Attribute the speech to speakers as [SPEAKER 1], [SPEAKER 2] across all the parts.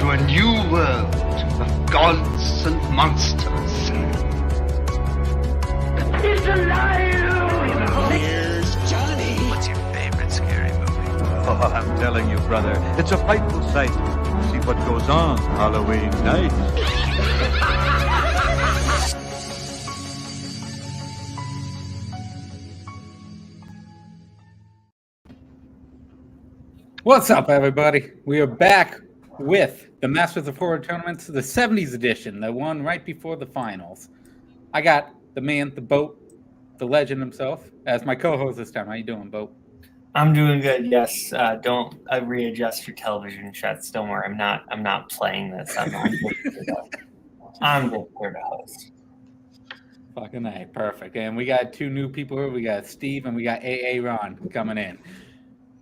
[SPEAKER 1] to a new world of gods and monsters.
[SPEAKER 2] It's alive!
[SPEAKER 3] Here's Johnny.
[SPEAKER 4] What's your favorite scary movie?
[SPEAKER 5] Oh, I'm telling you, brother, it's a frightful sight to see what goes on Halloween night.
[SPEAKER 6] What's up, everybody? We are back with the Masters of Horror Tournaments, the 70's edition, the one right before the finals. I got the man, the Boat, the legend himself, as my co-host this time. How you doing, Boat?
[SPEAKER 7] I'm doing good. Yes. Don't readjust your television sets. Don't worry. I'm not playing this. I'm just here to host.
[SPEAKER 6] Fucking A, perfect. And we got two new people here. We got Steve and we got AA Ron coming in.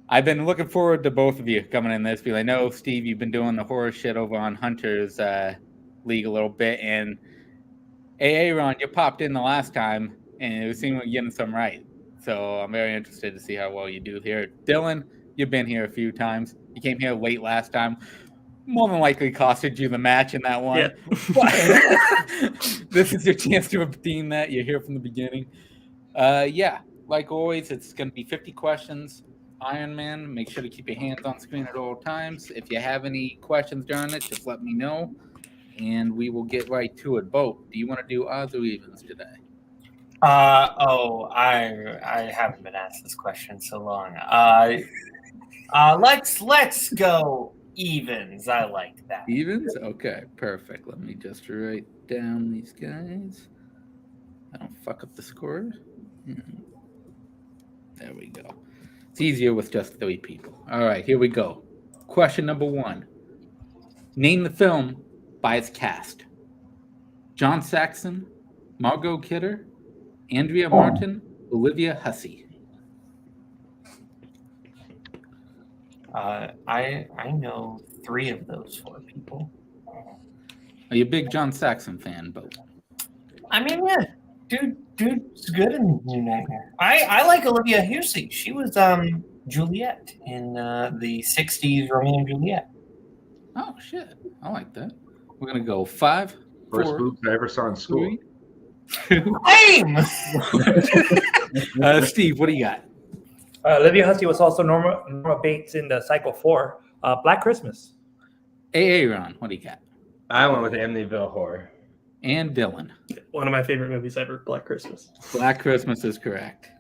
[SPEAKER 6] I've been looking forward to both of you coming in this because I know, Steve, you've been doing the horror shit over on Hunter's League a little bit, and AA Ron, you popped in the last time, and it seemed like you're getting some right. So I'm very interested to see how well you do here. Dylan, you've been here a few times. You came here late last time. More than likely costed you the match in that one.
[SPEAKER 8] Yeah.
[SPEAKER 6] But this is your chance to redeem that. You're here from the beginning. Yeah, like always, it's going to be 50 questions. Iron Man, make sure to keep your hands on screen at all times. If you have any questions during it, just let me know, and we will get right to it. Boat, do you want to do odds or evens today?
[SPEAKER 7] I haven't been asked this question so long. Let's go evens. I like that.
[SPEAKER 6] Evens? Okay, perfect. Let me just write down these guys. I don't fuck up the score. There we go. It's easier with just 3 people. All right, here we go. Question number 1. Name the film by its cast. John Saxon, Margot Kidder, Andrea Martin, Olivia Hussey.
[SPEAKER 7] I know 3 of those 4 people.
[SPEAKER 6] Are you a big John Saxon fan, Bo?
[SPEAKER 7] I mean, yeah, dude's good in New Nightmare. I like Olivia Hussey. She was Juliet in the 60s Romeo and Juliet.
[SPEAKER 6] Oh shit, I like that. We're gonna go 5,
[SPEAKER 9] First
[SPEAKER 6] 4,
[SPEAKER 9] boobs I ever saw in school.
[SPEAKER 6] 3, 2.
[SPEAKER 7] Aim!
[SPEAKER 6] Steve, what do you got?
[SPEAKER 8] Olivia Hussey was also Norma Bates in the Cycle 4. Black Christmas.
[SPEAKER 6] AA Ron, what do you got?
[SPEAKER 9] I went with Amityville Horror.
[SPEAKER 6] And Dylan.
[SPEAKER 8] One of my favorite movies ever, Black Christmas.
[SPEAKER 6] Black Christmas is correct.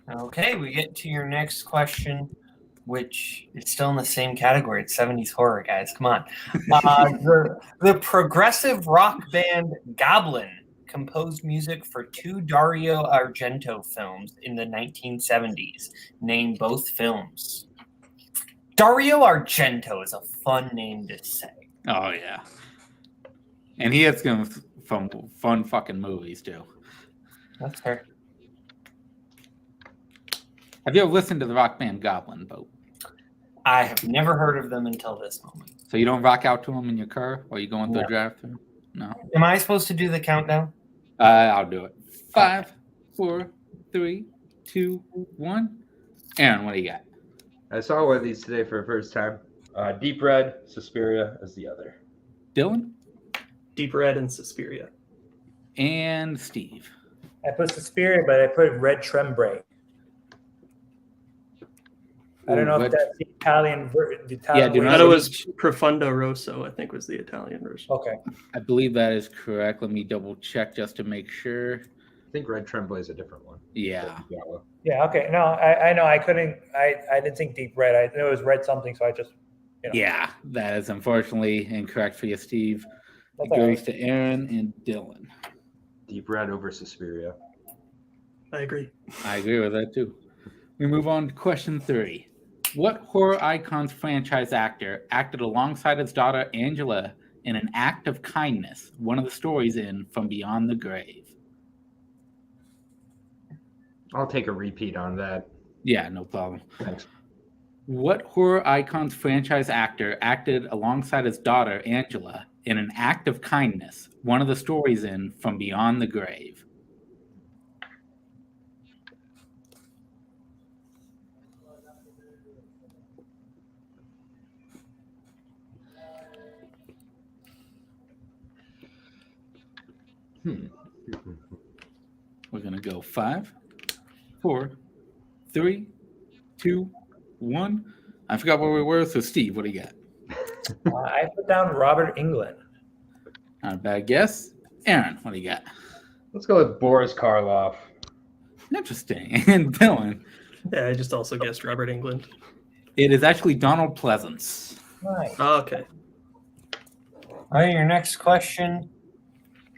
[SPEAKER 7] Okay, we get to your next question, which is still in the same category. It's 70s horror, guys. Come on. The progressive rock band Goblin composed music for 2 Dario Argento films in the 1970s. Name both films. Dario Argento is a fun name to say.
[SPEAKER 6] Oh yeah. And he has some fun fucking movies too.
[SPEAKER 7] That's fair.
[SPEAKER 6] Have you ever listened to the rock band Goblin, Boat?
[SPEAKER 7] I have never heard of them until this moment.
[SPEAKER 6] So you don't rock out to them in your car while you're going through
[SPEAKER 7] No.
[SPEAKER 6] the drive-thru? No.
[SPEAKER 7] Am I supposed to do the countdown?
[SPEAKER 6] I'll do it. 5, 4, 3, 2, 1. Aaron, what do you got?
[SPEAKER 9] I saw one of these today for the first time. Deep Red, Suspiria is the other.
[SPEAKER 6] Dylan?
[SPEAKER 8] Deep Red and Suspiria.
[SPEAKER 6] And Steve.
[SPEAKER 10] I put Suspiria, but I put Red Trembre. I don't know if that's the Italian version.
[SPEAKER 6] Yeah, do
[SPEAKER 8] I
[SPEAKER 6] not-
[SPEAKER 8] thought it was Profondo Rosso, I think was the Italian version.
[SPEAKER 10] Okay.
[SPEAKER 6] I believe that is correct. Let me double check just to make sure.
[SPEAKER 9] I think Red Tremblay is a different one.
[SPEAKER 6] Yeah.
[SPEAKER 10] Yeah. Okay. No, I know. I couldn't. I didn't think Deep Red. I knew it was Red something, so I just. You know.
[SPEAKER 6] Yeah, that is unfortunately incorrect for you, Steve.
[SPEAKER 10] That's
[SPEAKER 6] It
[SPEAKER 10] all
[SPEAKER 6] goes
[SPEAKER 10] right.
[SPEAKER 6] to Aaron and Dylan.
[SPEAKER 9] Deep Red over Suspiria.
[SPEAKER 8] I agree.
[SPEAKER 6] I agree with that too. We move on to question 3. What horror icons franchise actor acted alongside his daughter Angela in an act of kindness? One of the stories in From Beyond the Grave.
[SPEAKER 9] I'll take a repeat on that.
[SPEAKER 6] Yeah, no problem.
[SPEAKER 9] Thanks.
[SPEAKER 6] What horror icons franchise actor acted alongside his daughter Angela in an act of kindness? One of the stories in From Beyond the Grave. We're gonna go 5, 4, 3, 2, 1. I forgot where we were. So, Steve, what do you got?
[SPEAKER 10] I put down Robert England.
[SPEAKER 6] Not a bad guess. Aaron, what do you got?
[SPEAKER 9] Let's go with Boris Karloff.
[SPEAKER 6] Interesting. And Dylan,
[SPEAKER 3] Yeah, I just also guessed Robert England.
[SPEAKER 6] it is actually Donald Pleasance.
[SPEAKER 10] Nice.
[SPEAKER 3] Oh, okay.
[SPEAKER 7] All right, your next question.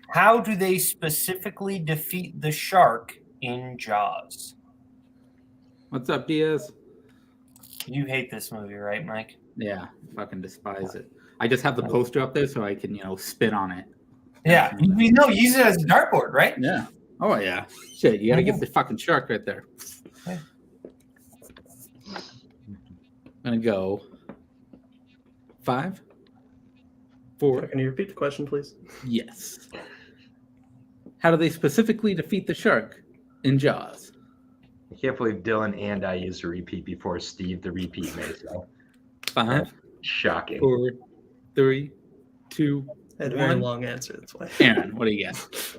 [SPEAKER 7] How do they specifically defeat the shark in Jaws?
[SPEAKER 6] What's up, Diaz?
[SPEAKER 7] You hate this movie, right, Mike?
[SPEAKER 6] Yeah, fucking despise it. I just have the poster up there so I can, spit on it.
[SPEAKER 7] Yeah. You know, use it as a dartboard, right?
[SPEAKER 6] Yeah. Oh, yeah. Shit, you gotta get the fucking shark right there.
[SPEAKER 7] Yeah.
[SPEAKER 6] I'm gonna go 5, 4.
[SPEAKER 3] Can you repeat the question, please?
[SPEAKER 6] Yes. How do they specifically defeat the shark in Jaws?
[SPEAKER 9] I can't believe Dylan and I used a repeat before Steve the repeat made. So
[SPEAKER 6] 5,
[SPEAKER 9] shocking.
[SPEAKER 6] 4, 3, 2,
[SPEAKER 3] I had a very
[SPEAKER 6] 1.
[SPEAKER 3] long answer. That's why.
[SPEAKER 6] Aaron, what do you got?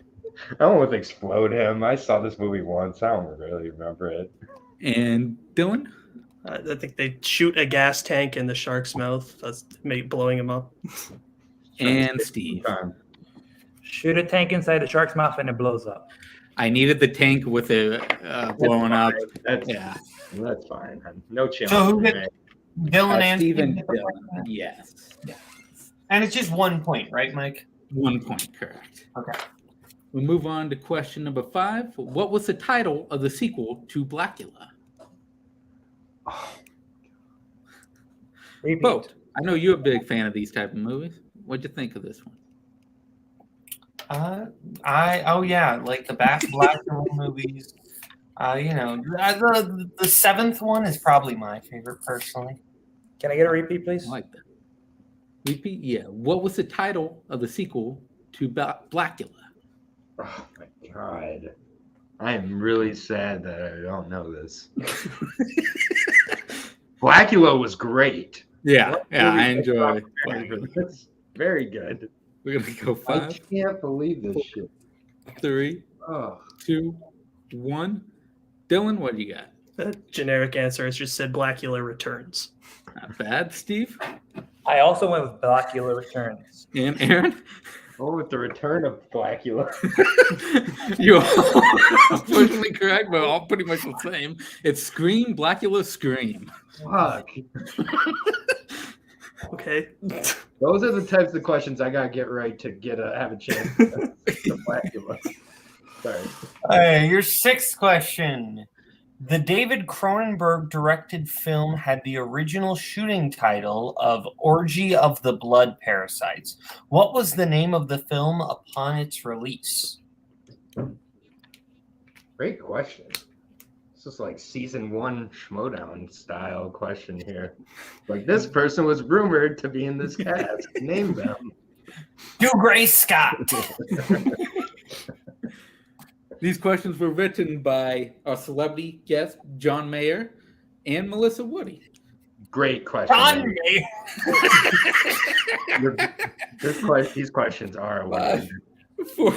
[SPEAKER 9] I went with Explode Him. I saw this movie once. I don't really remember it.
[SPEAKER 6] And Dylan?
[SPEAKER 3] I think they shoot a gas tank in the shark's mouth. That's blowing him up.
[SPEAKER 6] And Steve.
[SPEAKER 10] Shoot a tank inside the shark's mouth and it blows up.
[SPEAKER 6] I needed the tank with it blowing up.
[SPEAKER 9] That's fine. No challenge.
[SPEAKER 7] So who
[SPEAKER 9] for
[SPEAKER 7] get
[SPEAKER 9] me.
[SPEAKER 7] Dylan and
[SPEAKER 6] Steve
[SPEAKER 7] Steve
[SPEAKER 6] and
[SPEAKER 7] get the
[SPEAKER 6] Dylan.
[SPEAKER 7] point?
[SPEAKER 6] Yes.
[SPEAKER 7] And it's just 1 point, right, Mike?
[SPEAKER 6] 1 point, correct.
[SPEAKER 7] Okay.
[SPEAKER 6] We move on to question number 5. What was the title of the sequel to Blackula?
[SPEAKER 10] Repeat.
[SPEAKER 6] Boat. I know you're a big fan of these type of movies. What'd you think of this one?
[SPEAKER 7] Like the Black movies. The seventh one is probably my favorite personally.
[SPEAKER 10] Can I get a repeat, please?
[SPEAKER 6] I like that. Repeat? Yeah. What was the title of the sequel to Blackula?
[SPEAKER 9] Oh my god. I am really sad that I don't know this. Blackula was great.
[SPEAKER 6] Yeah, I enjoy
[SPEAKER 9] Blackula. It's very good.
[SPEAKER 6] We're going to go
[SPEAKER 9] I
[SPEAKER 6] 5,
[SPEAKER 9] can't believe this shit.
[SPEAKER 6] 3,
[SPEAKER 9] Oh.
[SPEAKER 6] 2, 1. Dylan, what do you got?
[SPEAKER 3] The generic answer is just said Blackula Returns.
[SPEAKER 6] Not bad. Steve?
[SPEAKER 10] I also went with Blackula Returns.
[SPEAKER 6] And Aaron?
[SPEAKER 9] Oh, with the return of Blackula.
[SPEAKER 6] You're unfortunately correct, but all pretty much the same. It's Scream, Blackula, Scream.
[SPEAKER 9] Fuck.
[SPEAKER 3] Okay.
[SPEAKER 9] Those are the types of questions I gotta get right to have a chance to Blackula. Sorry.
[SPEAKER 7] All right, your sixth question. The David Cronenberg directed film had the original shooting title of Orgy of the Blood Parasites. What was the name of the film upon its release?
[SPEAKER 9] Great question. This is like season 1 Schmodown style question here. Like, this person was rumored to be in this cast. Name them.
[SPEAKER 7] Hugh Grace Scott.
[SPEAKER 6] These questions were written by our celebrity guest, John Mayer, and Melissa Woody.
[SPEAKER 9] Great question.
[SPEAKER 7] John Mayer.
[SPEAKER 9] These questions are
[SPEAKER 6] 5, 4,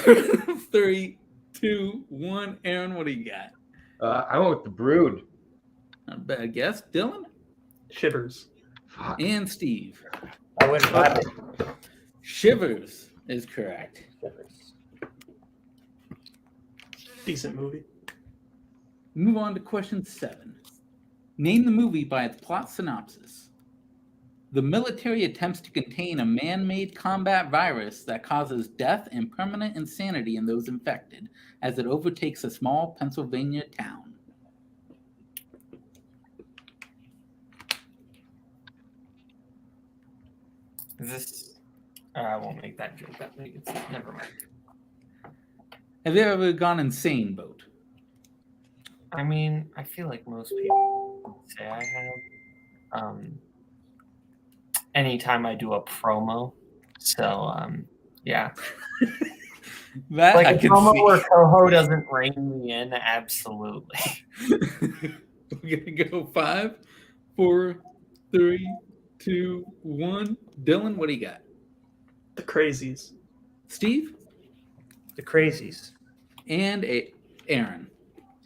[SPEAKER 6] 3, 2, 1. Aaron, what do you got?
[SPEAKER 9] I went with The Brood.
[SPEAKER 6] Not a bad guess. Dylan?
[SPEAKER 3] Shivers.
[SPEAKER 9] Fuck.
[SPEAKER 6] And Steve.
[SPEAKER 10] I went Bible.
[SPEAKER 6] Shivers is correct.
[SPEAKER 3] Decent movie.
[SPEAKER 6] Move on to question 7. Name the movie by its plot synopsis. The military attempts to contain a man-made combat virus that causes death and permanent insanity in those infected as it overtakes a small Pennsylvania town.
[SPEAKER 7] Is this? I won't make that joke. Never mind.
[SPEAKER 6] Have you ever gone insane, Boat?
[SPEAKER 7] I mean, I feel like most people say I have. Anytime I do a promo, so yeah.
[SPEAKER 6] That
[SPEAKER 7] Like
[SPEAKER 6] I
[SPEAKER 7] a
[SPEAKER 6] can
[SPEAKER 7] promo
[SPEAKER 6] see.
[SPEAKER 7] where Coho doesn't rein me in, absolutely.
[SPEAKER 6] We're gonna go 5, 4, 3, 2, 1. Dylan, what do you got?
[SPEAKER 3] The Crazies.
[SPEAKER 6] Steve?
[SPEAKER 10] The Crazies.
[SPEAKER 6] And Aaron.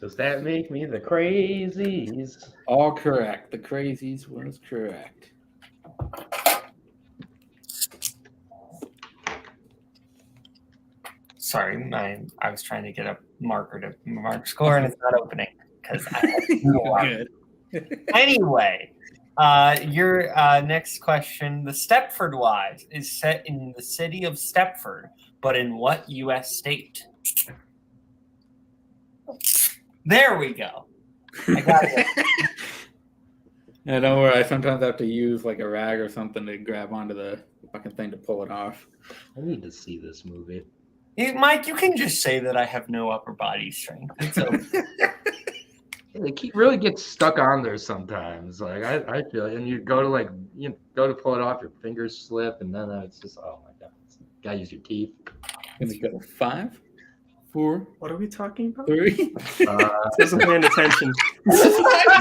[SPEAKER 9] Does that make me the Crazies?
[SPEAKER 6] All correct. The Crazies was correct.
[SPEAKER 7] Sorry, I was trying to get a marker to mark score, and it's not opening because I have no
[SPEAKER 6] Good.
[SPEAKER 7] Anyway, your next question. The Stepford Wives is set in the city of Stepford, but in what U.S. state? There we go. I got it.
[SPEAKER 6] Yeah, don't worry. I sometimes have to use like a rag or something to grab onto the fucking thing to pull it off.
[SPEAKER 9] I need to see this movie.
[SPEAKER 7] Mike, you can just say that I have no upper body strength. It's okay.
[SPEAKER 9] They really get stuck on there sometimes. Like I feel, and you go to go to pull it off, your fingers slip, and then it's just oh my god, gotta use your teeth.
[SPEAKER 6] Gonna go 5, 4.
[SPEAKER 3] What are we talking about?
[SPEAKER 6] 3.
[SPEAKER 3] Wasn't paying attention.
[SPEAKER 6] What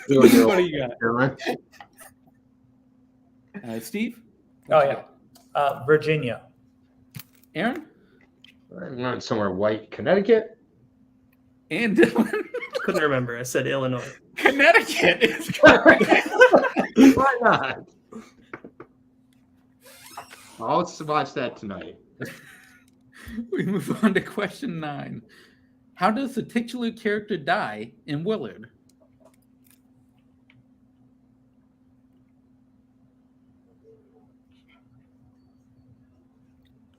[SPEAKER 6] do you got? Steve?
[SPEAKER 10] Oh yeah, Virginia.
[SPEAKER 6] Aaron?
[SPEAKER 9] I'm going somewhere white, Connecticut.
[SPEAKER 6] And Dylan?
[SPEAKER 3] Couldn't remember. I said Illinois.
[SPEAKER 6] Connecticut is correct.
[SPEAKER 9] Why not? I'll watch that tonight.
[SPEAKER 6] We move on to question 9. How does the titular character die in Willard?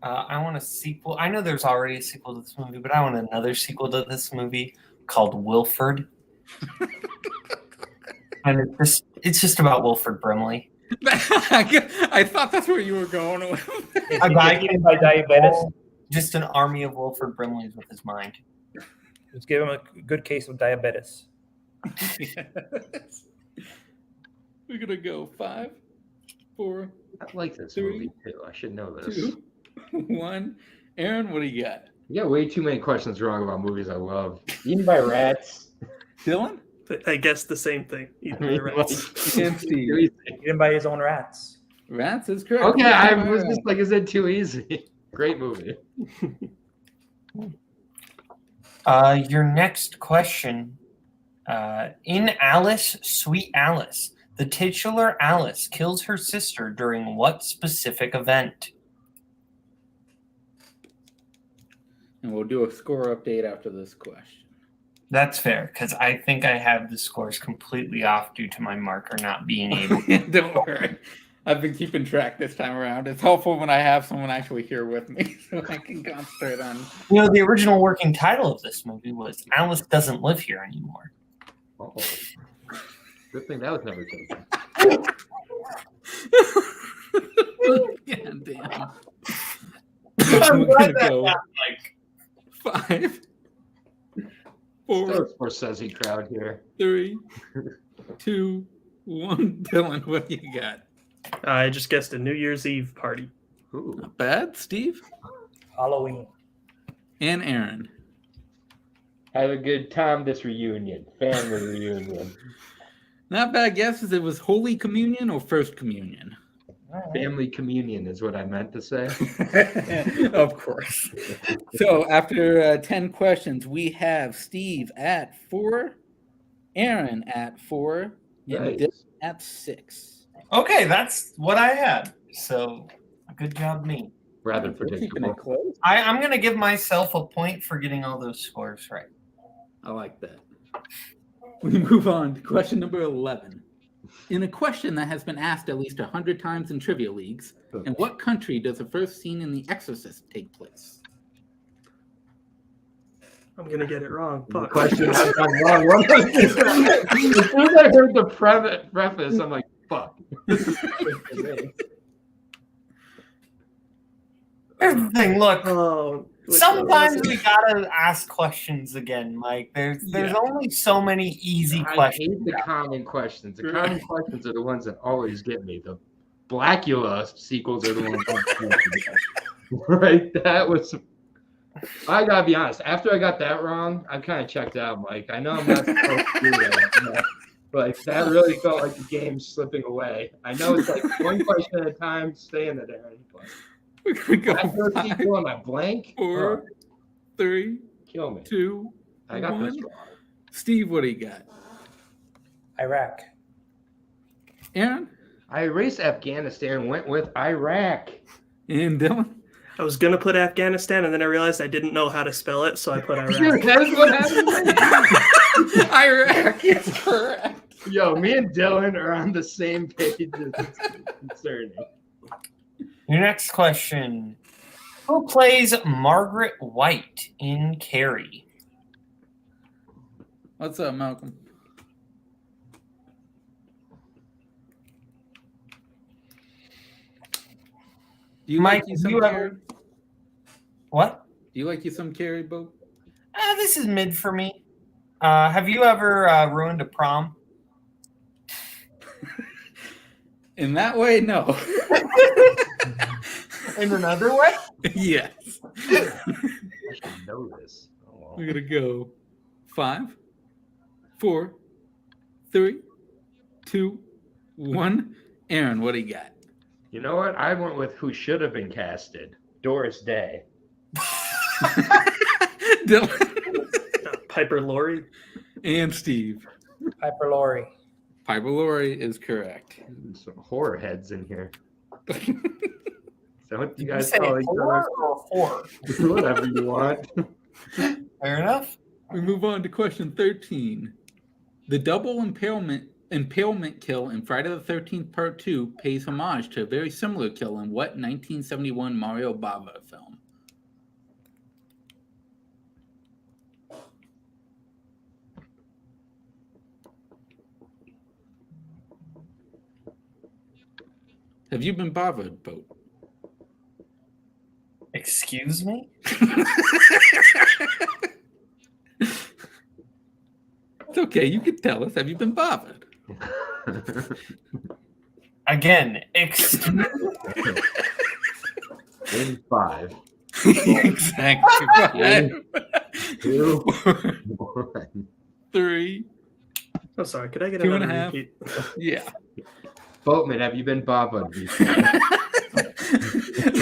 [SPEAKER 7] I want a sequel. I know there's already a sequel to this movie, but I want another sequel to this movie called Wilford. And it's just about Wilford Brimley.
[SPEAKER 6] I thought that's where you were going with.
[SPEAKER 7] A guy
[SPEAKER 10] Eaten by diabetes.
[SPEAKER 7] just an army of Wilford Brimleys with his mind.
[SPEAKER 10] Let's give him a good case of diabetes.
[SPEAKER 6] Yes. We're gonna go 5, 4,
[SPEAKER 9] I like this
[SPEAKER 6] 3,
[SPEAKER 9] movie too. I should know this.
[SPEAKER 6] 2, 1. Aaron, what do you got?
[SPEAKER 9] You got way too many questions wrong about movies I love. Eaten by Rats.
[SPEAKER 6] Dylan?
[SPEAKER 3] I guess the same thing. Eaten by rats.
[SPEAKER 6] And Steve.
[SPEAKER 10] Eaten by his own rats.
[SPEAKER 6] Rats is correct.
[SPEAKER 9] Okay, I was just like, is it too easy? Great movie.
[SPEAKER 7] Your next question. In Alice, Sweet Alice, the titular Alice kills her sister during what specific event?
[SPEAKER 6] And we'll do a score update after this question.
[SPEAKER 7] That's fair, because I think I have the scores completely off due to my marker not being able.
[SPEAKER 6] Don't worry. I've been keeping track this time around. It's helpful when I have someone actually here with me so I can concentrate on.
[SPEAKER 7] You know, the original working title of this movie was Alice Doesn't Live Here Anymore.
[SPEAKER 9] Oh, good thing that was never taken.
[SPEAKER 6] God damn.
[SPEAKER 7] I'm
[SPEAKER 6] We're
[SPEAKER 7] glad
[SPEAKER 6] gonna
[SPEAKER 7] that
[SPEAKER 6] go
[SPEAKER 7] happened,
[SPEAKER 6] 5, 4,
[SPEAKER 9] Still a Scorsese crowd here.
[SPEAKER 6] 3, 2, 1. Dylan, what do you got?
[SPEAKER 3] I just guessed a New Year's Eve party.
[SPEAKER 9] Ooh.
[SPEAKER 6] Not bad, Steve.
[SPEAKER 10] Halloween.
[SPEAKER 6] And Aaron.
[SPEAKER 9] Have a good time this reunion. Family reunion.
[SPEAKER 6] Not bad guesses. It was Holy Communion or First Communion?
[SPEAKER 9] Family communion is what I meant to say.
[SPEAKER 6] Of course. So after 10 questions, we have Steve at 4, Aaron at 4, and
[SPEAKER 9] Nice.
[SPEAKER 6] Dylan at 6.
[SPEAKER 7] Okay, that's what I had. So, good job, me.
[SPEAKER 9] Rather
[SPEAKER 6] We're keeping
[SPEAKER 9] predictable.
[SPEAKER 6] it close.
[SPEAKER 7] I'm going to give myself a point for getting all those scores right.
[SPEAKER 6] I like that. We move on to question number 11. In a question that has been asked at least 100 times in trivia leagues, in what country does the first scene in The Exorcist take place?
[SPEAKER 3] I'm gonna get it wrong.
[SPEAKER 9] The
[SPEAKER 3] Fuck.
[SPEAKER 9] question I've done wrong. As soon as I heard the preface, I'm like, fuck.
[SPEAKER 7] Here's the thing, look.
[SPEAKER 3] Oh, which
[SPEAKER 7] Sometimes
[SPEAKER 3] one was
[SPEAKER 7] we
[SPEAKER 3] it?
[SPEAKER 7] gotta ask questions again, Mike. There's only so many easy
[SPEAKER 9] I
[SPEAKER 7] questions.
[SPEAKER 9] hate the common questions. The common questions are the ones that always get me. The Blackula sequels are the ones that get me. Right? That was. I gotta be honest. After I got that wrong, I kind of checked out. Mike, I know I'm not supposed to do that, but that really felt like the game slipping away. I know it's like one question at a time. Stay in it, Aaron. But
[SPEAKER 6] We're gonna go
[SPEAKER 9] I first
[SPEAKER 6] five,
[SPEAKER 9] sequel on my blank.
[SPEAKER 6] 4, 3,
[SPEAKER 9] Kill me.
[SPEAKER 6] 2,
[SPEAKER 9] I got
[SPEAKER 6] 1.
[SPEAKER 9] this wrong.
[SPEAKER 6] Steve, what do you got?
[SPEAKER 10] Iraq.
[SPEAKER 6] Aaron
[SPEAKER 9] I erased Afghanistan and went with Iraq.
[SPEAKER 6] and Dylan.
[SPEAKER 3] I was gonna put Afghanistan, and then I realized I didn't know how to spell it, so I put Iraq.
[SPEAKER 9] That's what happened.
[SPEAKER 6] Iraq is correct.
[SPEAKER 9] Yo, me and Dylan are on the same page. It's concerning.
[SPEAKER 7] Your next question. Who plays Margaret White in Carrie?
[SPEAKER 6] What's up, Malcolm? Do you
[SPEAKER 7] Mike,
[SPEAKER 6] like you some
[SPEAKER 7] you
[SPEAKER 6] Carrie?
[SPEAKER 7] ever- What?
[SPEAKER 6] Do you like you some Carrie, Bo?
[SPEAKER 7] This is mid for me. Have you ever ruined a prom?
[SPEAKER 6] In that way, no.
[SPEAKER 7] In another way?
[SPEAKER 6] Yes.
[SPEAKER 9] I should know this. Oh, well.
[SPEAKER 6] We're gonna go 5, 4, 3, 2, 1. Aaron, what do you got?
[SPEAKER 9] You know what? I went with who should have been casted. Doris Day.
[SPEAKER 6] Dylan
[SPEAKER 3] Piper Laurie.
[SPEAKER 6] and Steve.
[SPEAKER 10] Piper Laurie.
[SPEAKER 6] Piper Laurie is correct.
[SPEAKER 9] Some horror heads in here. Is that what you
[SPEAKER 7] You
[SPEAKER 9] guys
[SPEAKER 7] say
[SPEAKER 9] call each
[SPEAKER 7] four
[SPEAKER 9] other?
[SPEAKER 7] or four?
[SPEAKER 9] Whatever you want.
[SPEAKER 7] Fair enough.
[SPEAKER 6] We move on to question 13. The double impalement kill in Friday the 13th Part 2 pays homage to a very similar kill in what 1971 Mario Bava film? Have you been bothered, Boat?
[SPEAKER 7] Excuse me?
[SPEAKER 6] It's okay, you can tell us. Have you been bothered?
[SPEAKER 7] Again, excuse me?
[SPEAKER 9] In 5.
[SPEAKER 6] Exactly. 5,
[SPEAKER 9] 2, 1.
[SPEAKER 6] 3.
[SPEAKER 3] Oh, sorry. Could I get
[SPEAKER 6] 2 and
[SPEAKER 3] another
[SPEAKER 6] a half.
[SPEAKER 3] repeat?
[SPEAKER 6] Yeah.
[SPEAKER 9] Boatman, have you been bothered before?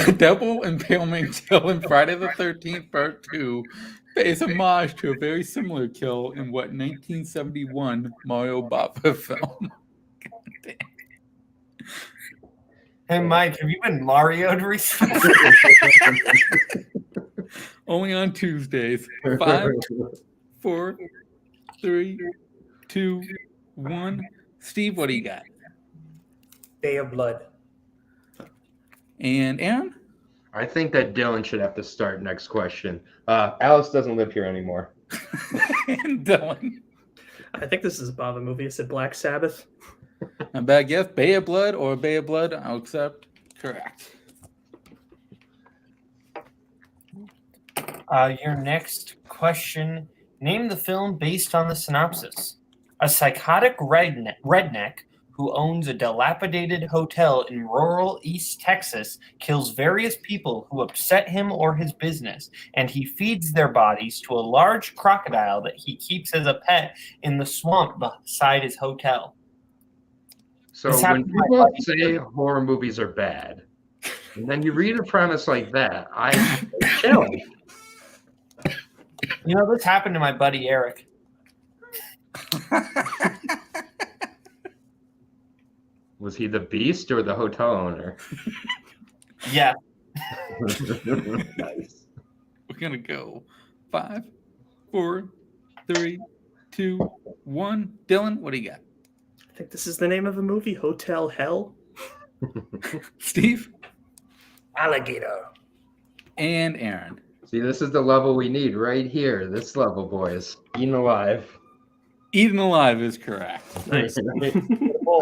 [SPEAKER 6] The double impalement kill in Friday the 13th Part 2 pays homage to a very similar kill in what 1971 Mario Bava film?
[SPEAKER 7] Hey, Mike, have you been Mario'd recently?
[SPEAKER 6] Only on Tuesdays. 5, 4, 3, 2, 1. Steve, what do you got?
[SPEAKER 10] Day of Blood.
[SPEAKER 6] And Aaron?
[SPEAKER 9] I think that Dylan should have to start next question. Alice doesn't live here anymore.
[SPEAKER 6] And Dylan.
[SPEAKER 3] I think this is a Bava movie. It said Black Sabbath.
[SPEAKER 6] A bad guess. Bay of Blood or Bay of Blood? I'll accept. Correct.
[SPEAKER 7] Your next question. Name the film based on the synopsis. A psychotic redneck who owns a dilapidated hotel in rural East Texas kills various people who upset him or his business, and he feeds their bodies to a large crocodile that he keeps as a pet in the swamp beside his hotel.
[SPEAKER 9] So
[SPEAKER 7] This
[SPEAKER 9] when
[SPEAKER 7] happened to my
[SPEAKER 9] people
[SPEAKER 7] buddy.
[SPEAKER 9] say horror movies are bad, and then you read a premise like that, I chill.
[SPEAKER 7] You know, this happened to my buddy Eric.
[SPEAKER 9] Was he the beast or the hotel owner?
[SPEAKER 7] Yeah.
[SPEAKER 9] Nice.
[SPEAKER 6] We're going to go 5, 4, 3, 2, 1. Dylan, what do you got?
[SPEAKER 3] I think this is the name of a movie, Hotel Hell.
[SPEAKER 6] Steve?
[SPEAKER 10] Alligator.
[SPEAKER 6] And Aaron.
[SPEAKER 9] See, this is the level we need right here. This level, boys. Eaten alive.
[SPEAKER 6] Eaten alive is correct.
[SPEAKER 3] Nice.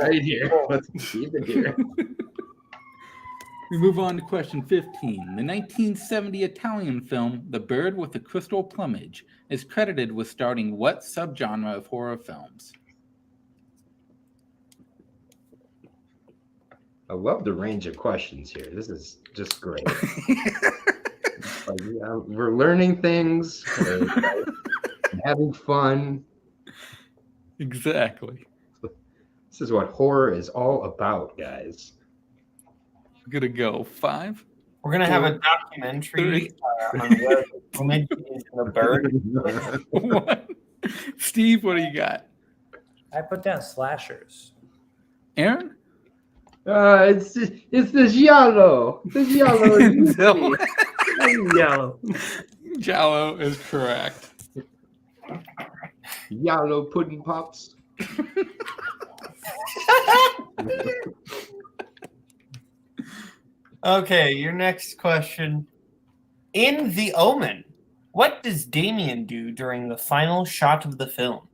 [SPEAKER 9] Right here. Let's keep it here.
[SPEAKER 6] We move on to question 15. The 1970 Italian film The Bird with the Crystal Plumage is credited with starting what subgenre of horror films?
[SPEAKER 9] I love the range of questions here. This is just great. Like, we're learning things. We're having fun.
[SPEAKER 6] Exactly.
[SPEAKER 9] This is what horror is all about, guys.
[SPEAKER 6] We're going to go 5,
[SPEAKER 7] We're gonna have a documentary on where the woman is the bird.
[SPEAKER 6] 1. Steve, what do you got?
[SPEAKER 10] I put down slashers.
[SPEAKER 6] Aaron?
[SPEAKER 9] It's the giallo. The giallo.
[SPEAKER 3] Yellow.
[SPEAKER 6] Jallo is correct.
[SPEAKER 9] Giallo pudding pops.
[SPEAKER 7] Okay, your next question. In The Omen, what does Damien do during the final shot of the film?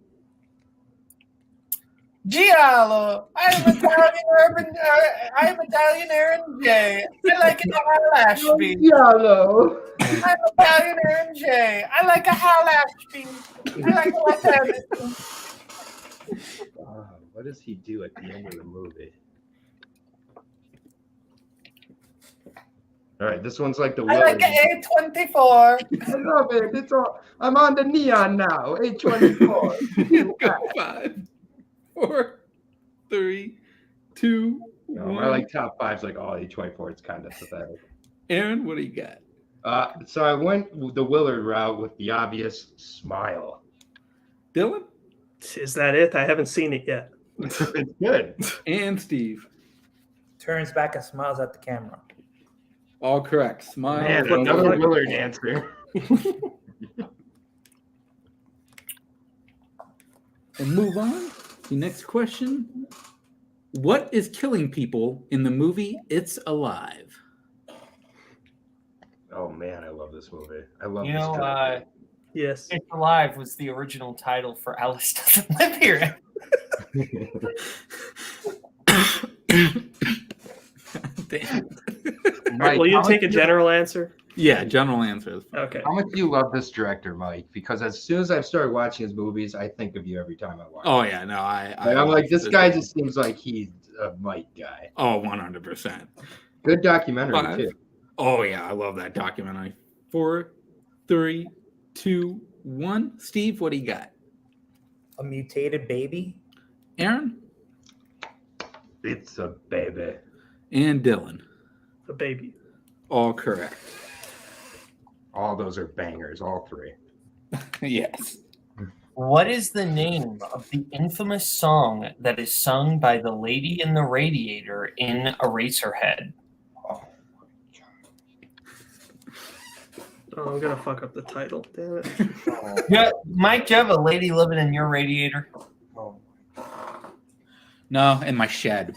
[SPEAKER 7] Giallo, I'm Italian Aaron J. I like it a Ashby.
[SPEAKER 9] Giallo.
[SPEAKER 7] I'm Italian Aaron J. I like a Hal Ashby. I like a Wes Anderson.
[SPEAKER 9] What does he do at the end of the movie? All right, this one's like the
[SPEAKER 7] I like an A24.
[SPEAKER 9] I love it. It's all. I'm on the neon now. A24.
[SPEAKER 6] Go 5, 4, 3, 2,
[SPEAKER 9] No,
[SPEAKER 6] 1.
[SPEAKER 9] my like top 5's like all A24. It's kind of pathetic.
[SPEAKER 6] Aaron, what do you got?
[SPEAKER 9] So I went the Willard route with the obvious smile.
[SPEAKER 6] Dylan?
[SPEAKER 3] Is that it? I haven't seen it yet.
[SPEAKER 9] It's good.
[SPEAKER 6] And Steve.
[SPEAKER 10] Turns back and smiles at the camera.
[SPEAKER 6] All correct. Smile.
[SPEAKER 9] Man, another Willard answer.
[SPEAKER 6] And move on. The next question. What is killing people in the movie It's Alive?
[SPEAKER 9] Oh man, I love this movie. I love
[SPEAKER 7] You
[SPEAKER 9] this
[SPEAKER 7] know,
[SPEAKER 9] movie.
[SPEAKER 3] Yes.
[SPEAKER 7] It's Alive was the original title for Alice Doesn't Live Here.
[SPEAKER 6] Damn.
[SPEAKER 9] Mike,
[SPEAKER 3] Will you
[SPEAKER 9] how
[SPEAKER 3] take a
[SPEAKER 9] much
[SPEAKER 3] general answer?
[SPEAKER 6] Yeah, general answer.
[SPEAKER 3] Okay.
[SPEAKER 9] How much do you love this director, Mike? Because as soon as I've started watching his movies, I think of you every time I watch.
[SPEAKER 6] Oh yeah, no,
[SPEAKER 9] I'm like, this guy just seems like he's a Mike guy.
[SPEAKER 6] Oh, 100%.
[SPEAKER 9] Good documentary
[SPEAKER 6] 5.
[SPEAKER 9] too.
[SPEAKER 6] Oh yeah, I love that documentary. 4, 3, 2, 1. Steve, what do you got?
[SPEAKER 10] A mutated baby.
[SPEAKER 6] Aaron
[SPEAKER 9] It's a baby.
[SPEAKER 6] and Dylan.
[SPEAKER 3] The baby.
[SPEAKER 6] All correct.
[SPEAKER 9] All those are bangers, all three.
[SPEAKER 6] Yes.
[SPEAKER 7] What is the name of the infamous song that is sung by the lady in the radiator in Eraserhead?
[SPEAKER 3] Oh, I'm gonna fuck up the title. Damn it.
[SPEAKER 7] Yeah, Mike, do you have a lady living in your radiator?
[SPEAKER 6] No, in my shed.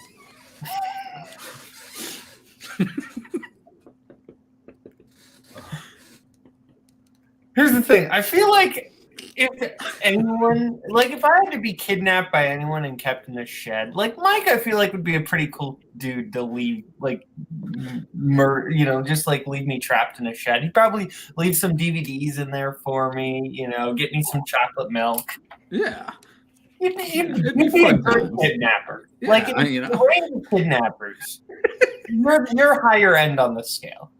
[SPEAKER 7] Here's the thing. I feel like if anyone, like if I had to be kidnapped by anyone and kept in a shed, like Mike, I feel like would be a pretty cool dude to leave, like, just like leave me trapped in a shed. He'd probably leave some DVDs in there for me, get me some chocolate milk.
[SPEAKER 6] Yeah.
[SPEAKER 7] You'd
[SPEAKER 6] It'd
[SPEAKER 7] be
[SPEAKER 6] be
[SPEAKER 7] a
[SPEAKER 6] fun
[SPEAKER 7] good
[SPEAKER 6] times.
[SPEAKER 7] kidnapper.
[SPEAKER 6] Yeah,
[SPEAKER 7] like, if the range of kidnappers, you're higher end on the scale.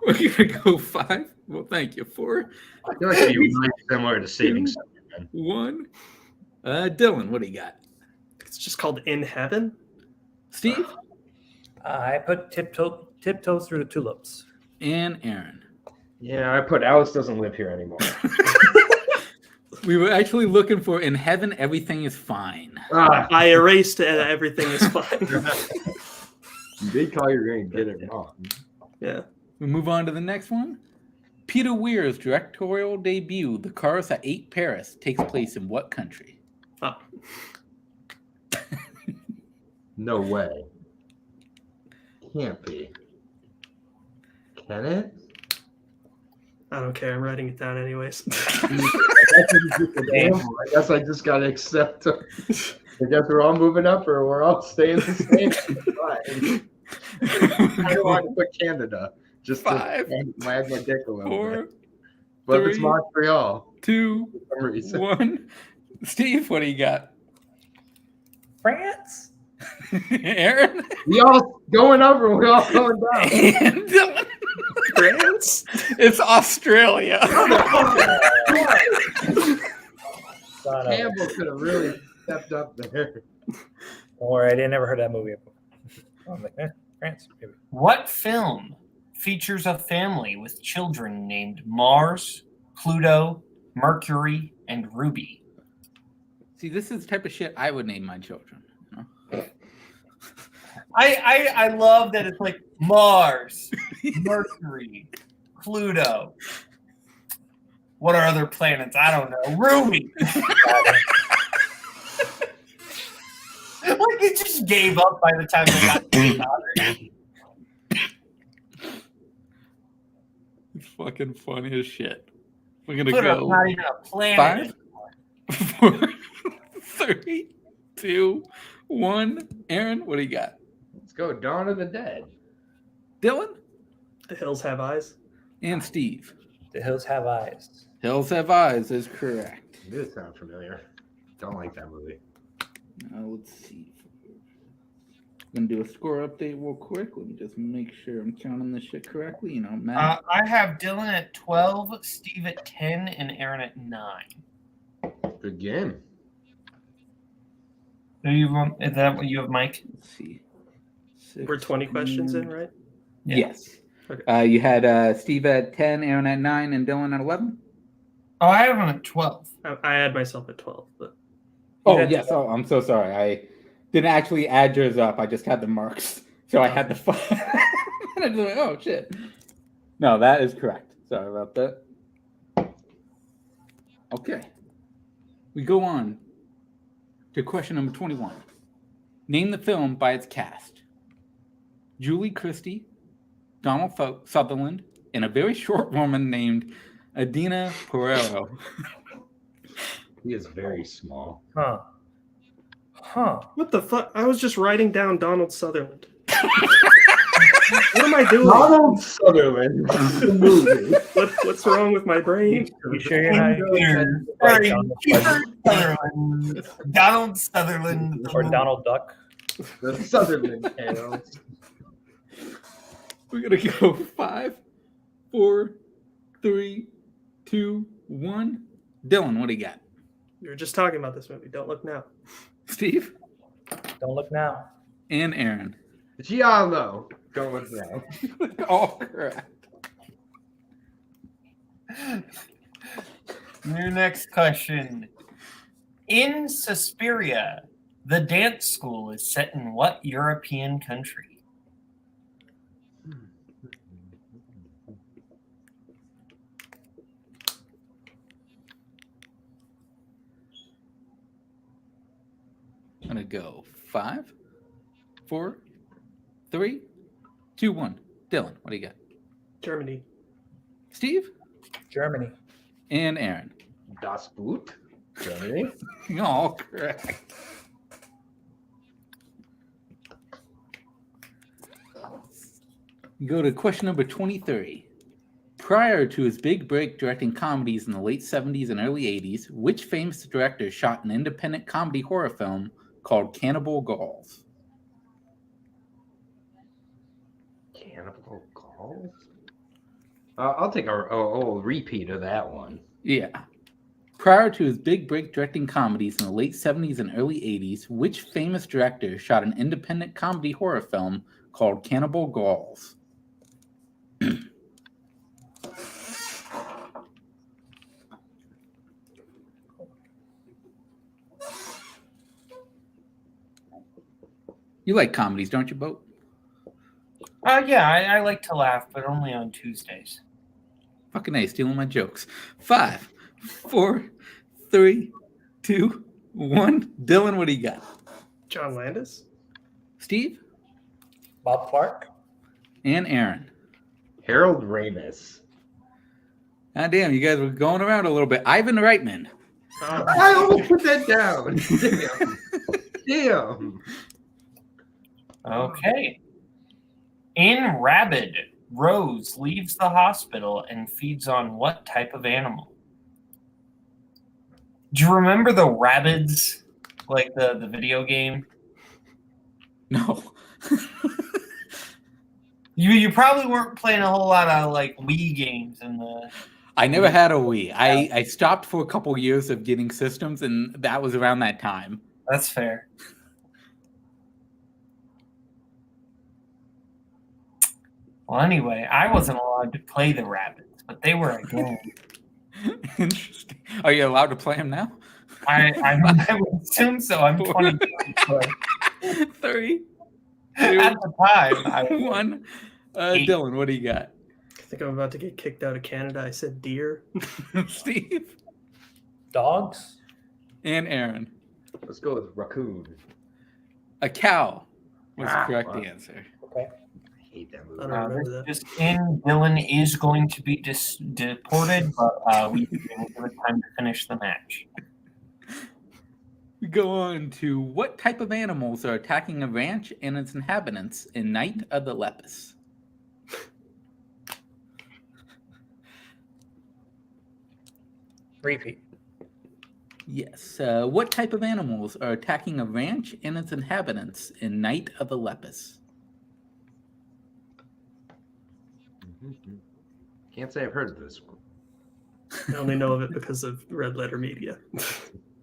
[SPEAKER 6] We're gonna go 5. Well, thank you. 4,
[SPEAKER 9] I feel like it'd be really similar to Saving Simon.
[SPEAKER 6] 1. Dylan, what do you got?
[SPEAKER 3] It's just called In Heaven.
[SPEAKER 6] Steve
[SPEAKER 10] I put tiptoe through the tulips.
[SPEAKER 6] and Aaron.
[SPEAKER 9] Yeah, I put Alice Doesn't Live Here anymore.
[SPEAKER 6] We were actually looking for In Heaven, Everything is Fine.
[SPEAKER 3] I erased it. Everything is fine.
[SPEAKER 9] You did call your ring, get it wrong.
[SPEAKER 3] Yeah.
[SPEAKER 6] We move on to the next one. Peter Weir's directorial debut, The Cars That Ate Paris, takes place in what country?
[SPEAKER 3] Oh.
[SPEAKER 9] No way. Can't be. Can it?
[SPEAKER 3] I don't care. I'm writing it down anyways.
[SPEAKER 9] I guess I just gotta accept it. I guess we're all moving up or we're all staying the same. I don't want to put Canada. Just
[SPEAKER 6] 5,
[SPEAKER 9] to wag my dick a little
[SPEAKER 6] 4,
[SPEAKER 9] bit. But it's
[SPEAKER 6] 3,
[SPEAKER 9] Montreal.
[SPEAKER 6] 2,
[SPEAKER 9] For some reason.
[SPEAKER 6] 1. Steve, what do you got?
[SPEAKER 10] France.
[SPEAKER 6] Aaron?
[SPEAKER 9] We all going up or we're all going down.
[SPEAKER 6] And Dylan?
[SPEAKER 3] France?
[SPEAKER 6] It's Australia.
[SPEAKER 9] Campbell could have really stepped up there.
[SPEAKER 10] Don't worry, I didn't never heard that movie before. I'm like, France, maybe.
[SPEAKER 7] What film features a family with children named Mars, Pluto, Mercury, and Ruby?
[SPEAKER 6] See, this is the type of shit I would name my children. You know?
[SPEAKER 7] I love that it's like Mars, Mercury, Pluto. What are other planets? I don't know. Ruby. Like it just gave up by the time they got to the
[SPEAKER 6] It's fucking funny as shit. We're gonna
[SPEAKER 7] Pluto's
[SPEAKER 6] go
[SPEAKER 7] not even a planet.
[SPEAKER 6] 5, 4, 3, 2, 1. Aaron, what do you got?
[SPEAKER 9] Let's go. Dawn of the Dead.
[SPEAKER 6] Dylan
[SPEAKER 3] The Hills Have Eyes.
[SPEAKER 6] and Steve.
[SPEAKER 10] The Hills Have Eyes.
[SPEAKER 6] Hills Have Eyes is correct.
[SPEAKER 9] This sounds familiar. Don't like that movie.
[SPEAKER 6] Let's see. I'm gonna do a score update real quick. Let me just make sure I'm counting this shit correctly. You know, Matt.
[SPEAKER 7] I have Dylan at 12, Steve at 10, and Aaron at 9.
[SPEAKER 9] Good game.
[SPEAKER 7] Is that what you have, Mike?
[SPEAKER 6] Let's see.
[SPEAKER 3] We're 20 questions in, right?
[SPEAKER 7] Yeah.
[SPEAKER 6] Yes.
[SPEAKER 3] Okay.
[SPEAKER 6] You had Steve at 10, Aaron at 9, and Dylan at 11.
[SPEAKER 7] Oh, I have him at 12.
[SPEAKER 3] I had myself at 12, but
[SPEAKER 6] Oh, yes. Oh, I'm so sorry. I didn't actually add yours up. I just had the marks. So I had the fun. And I was like, oh, shit. No, that is correct. Sorry about that. Okay. We go on to question number 21. Name the film by its cast. Julie Christie, Donald Sutherland, and a very short woman named Adina Pereiro.
[SPEAKER 9] He is very small.
[SPEAKER 10] Huh.
[SPEAKER 3] what the fuck? I was just writing down Donald Sutherland. What am I doing?
[SPEAKER 9] Donald Sutherland. The movie.
[SPEAKER 3] What's wrong with my brain?
[SPEAKER 10] You sure you're not
[SPEAKER 7] Sorry, Donald Sutherland.
[SPEAKER 10] or Donald Duck?
[SPEAKER 9] The Sutherland Tales.
[SPEAKER 6] We're going to go 5, 4, 3, 2, 1. Dylan, what do you got?
[SPEAKER 3] You were just talking about this movie. Don't look now.
[SPEAKER 6] Steve?
[SPEAKER 10] Don't look now.
[SPEAKER 6] And Aaron.
[SPEAKER 9] Giallo. Don't look now.
[SPEAKER 6] All correct.
[SPEAKER 7] Your next question. In Suspiria, the dance school is set in what European country?
[SPEAKER 6] I'm going to go 5, 4, 3, 2, 1. Dylan, what do you got?
[SPEAKER 3] Germany.
[SPEAKER 6] Steve?
[SPEAKER 10] Germany.
[SPEAKER 6] And Aaron.
[SPEAKER 9] Das Boot. Germany.
[SPEAKER 6] All correct. Go to question number 23. Prior to his big break directing comedies in the late 70s and early 80s, which famous director shot an independent comedy horror film called Cannibal Galls?
[SPEAKER 9] Cannibal Galls? I'll take a repeat of that one.
[SPEAKER 6] Yeah. Prior to his big break directing comedies in the late 70s and early 80s, which famous director shot an independent comedy horror film called Cannibal Galls? You like comedies, don't you, Bo?
[SPEAKER 7] Yeah, I like to laugh, but only on Tuesdays.
[SPEAKER 6] Fucking A, stealing my jokes. 5, 4, 3, 2, 1. Dylan, what do you got?
[SPEAKER 3] John Landis.
[SPEAKER 6] Steve?
[SPEAKER 10] Bob Clark.
[SPEAKER 6] And Aaron.
[SPEAKER 9] Harold Ramis.
[SPEAKER 6] Ah, damn, you guys were going around a little bit. Ivan Reitman.
[SPEAKER 9] I almost put that down. Damn.
[SPEAKER 7] Okay. In Rabid, Rose leaves the hospital and feeds on what type of animal? Do you remember the Rabbids, like the video game?
[SPEAKER 6] No.
[SPEAKER 7] You probably weren't playing a whole lot of like Wii games in the.
[SPEAKER 6] I never had a Wii. I stopped for a couple years of getting systems, and that was around that time.
[SPEAKER 7] That's fair. Well, anyway, I wasn't allowed to play the rabbits, but they were a game.
[SPEAKER 6] Interesting. Are you allowed to play them now?
[SPEAKER 7] I would assume so. I'm 22.
[SPEAKER 6] 3, 2,
[SPEAKER 7] At the time, I was
[SPEAKER 6] 1.
[SPEAKER 7] 8.
[SPEAKER 6] Dylan, what do you got?
[SPEAKER 3] I think I'm about to get kicked out of Canada. I said deer.
[SPEAKER 6] Steve
[SPEAKER 10] Dogs.
[SPEAKER 6] and Aaron.
[SPEAKER 9] Let's go with raccoon.
[SPEAKER 6] A cow was the correct
[SPEAKER 9] wow.
[SPEAKER 6] answer.
[SPEAKER 10] Okay.
[SPEAKER 9] I hate that
[SPEAKER 3] I
[SPEAKER 9] movie.
[SPEAKER 3] don't remember that.
[SPEAKER 7] Just in, Dylan is going to be deported, but we will give it time to finish the match.
[SPEAKER 6] We go on to what type of animals are attacking a ranch and its inhabitants in Night of the Lepus?
[SPEAKER 10] Repeat.
[SPEAKER 6] Yes. What type of animals are attacking a ranch and its inhabitants in Night of the Lepus?
[SPEAKER 9] Can't say I've heard of this one.
[SPEAKER 3] I only know of it because of Red Letter Media.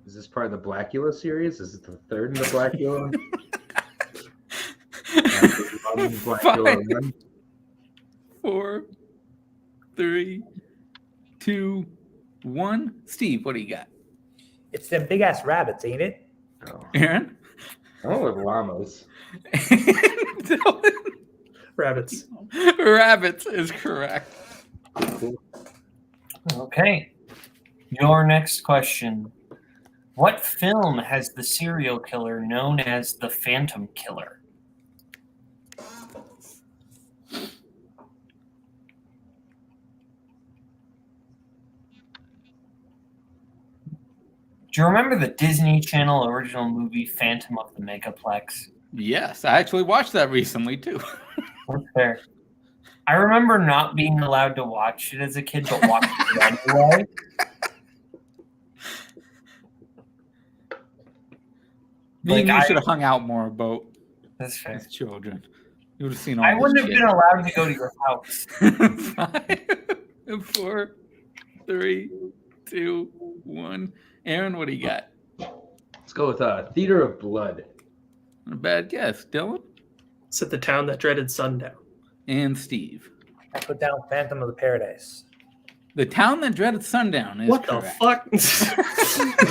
[SPEAKER 9] Is this part of the Blackula series? Is it the third in the Blackula? Blackula 1?
[SPEAKER 6] 4, 3, 2, 1. Steve, what do you got?
[SPEAKER 10] It's them big ass rabbits, ain't it?
[SPEAKER 9] Oh.
[SPEAKER 6] Aaron?
[SPEAKER 9] I went with llamas.
[SPEAKER 6] Dylan?
[SPEAKER 3] Rabbits.
[SPEAKER 6] Rabbits is correct.
[SPEAKER 7] Okay. Your next question. What film has the serial killer known as the Phantom Killer? Do you remember the Disney Channel original movie Phantom of the Megaplex?
[SPEAKER 6] Yes, I actually watched that recently too.
[SPEAKER 7] That's fair. I remember not being allowed to watch it as a kid, but watching it anyway.
[SPEAKER 6] Me and
[SPEAKER 7] Like,
[SPEAKER 6] you should have hung out more about
[SPEAKER 7] That's fair.
[SPEAKER 6] as children. You would have seen all
[SPEAKER 7] I
[SPEAKER 6] this
[SPEAKER 7] wouldn't have
[SPEAKER 6] shit.
[SPEAKER 7] been allowed to go to your house.
[SPEAKER 6] 5, 4, 3, 2, 1. Aaron, what do you got?
[SPEAKER 9] Let's go with Theater of Blood.
[SPEAKER 6] Not a bad guess. Dylan
[SPEAKER 3] It's at the town that dreaded sundown.
[SPEAKER 6] and Steve.
[SPEAKER 10] I put down Phantom of the Paradise.
[SPEAKER 6] The town that dreaded sundown is
[SPEAKER 3] What
[SPEAKER 6] correct.
[SPEAKER 3] the fuck?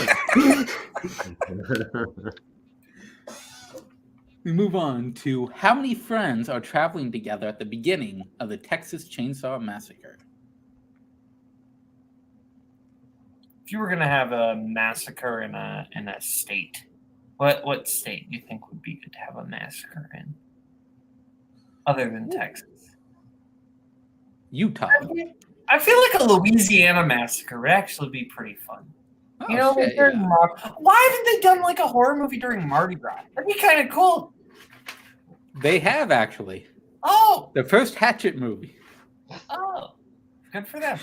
[SPEAKER 6] We move on to how many friends are traveling together at the beginning of the Texas Chainsaw Massacre?
[SPEAKER 7] If you were gonna have a massacre in a state, what state do you think would be good to have a massacre in, other than Texas?
[SPEAKER 6] Utah.
[SPEAKER 7] I feel like a Louisiana massacre would actually be pretty fun.
[SPEAKER 6] Oh,
[SPEAKER 7] You know,
[SPEAKER 6] shit,
[SPEAKER 7] during
[SPEAKER 6] yeah.
[SPEAKER 7] why haven't they done like a horror movie during Mardi Gras? That'd be kind of cool.
[SPEAKER 6] They have actually.
[SPEAKER 7] Oh,
[SPEAKER 6] The first Hatchet movie.
[SPEAKER 7] oh, good for them.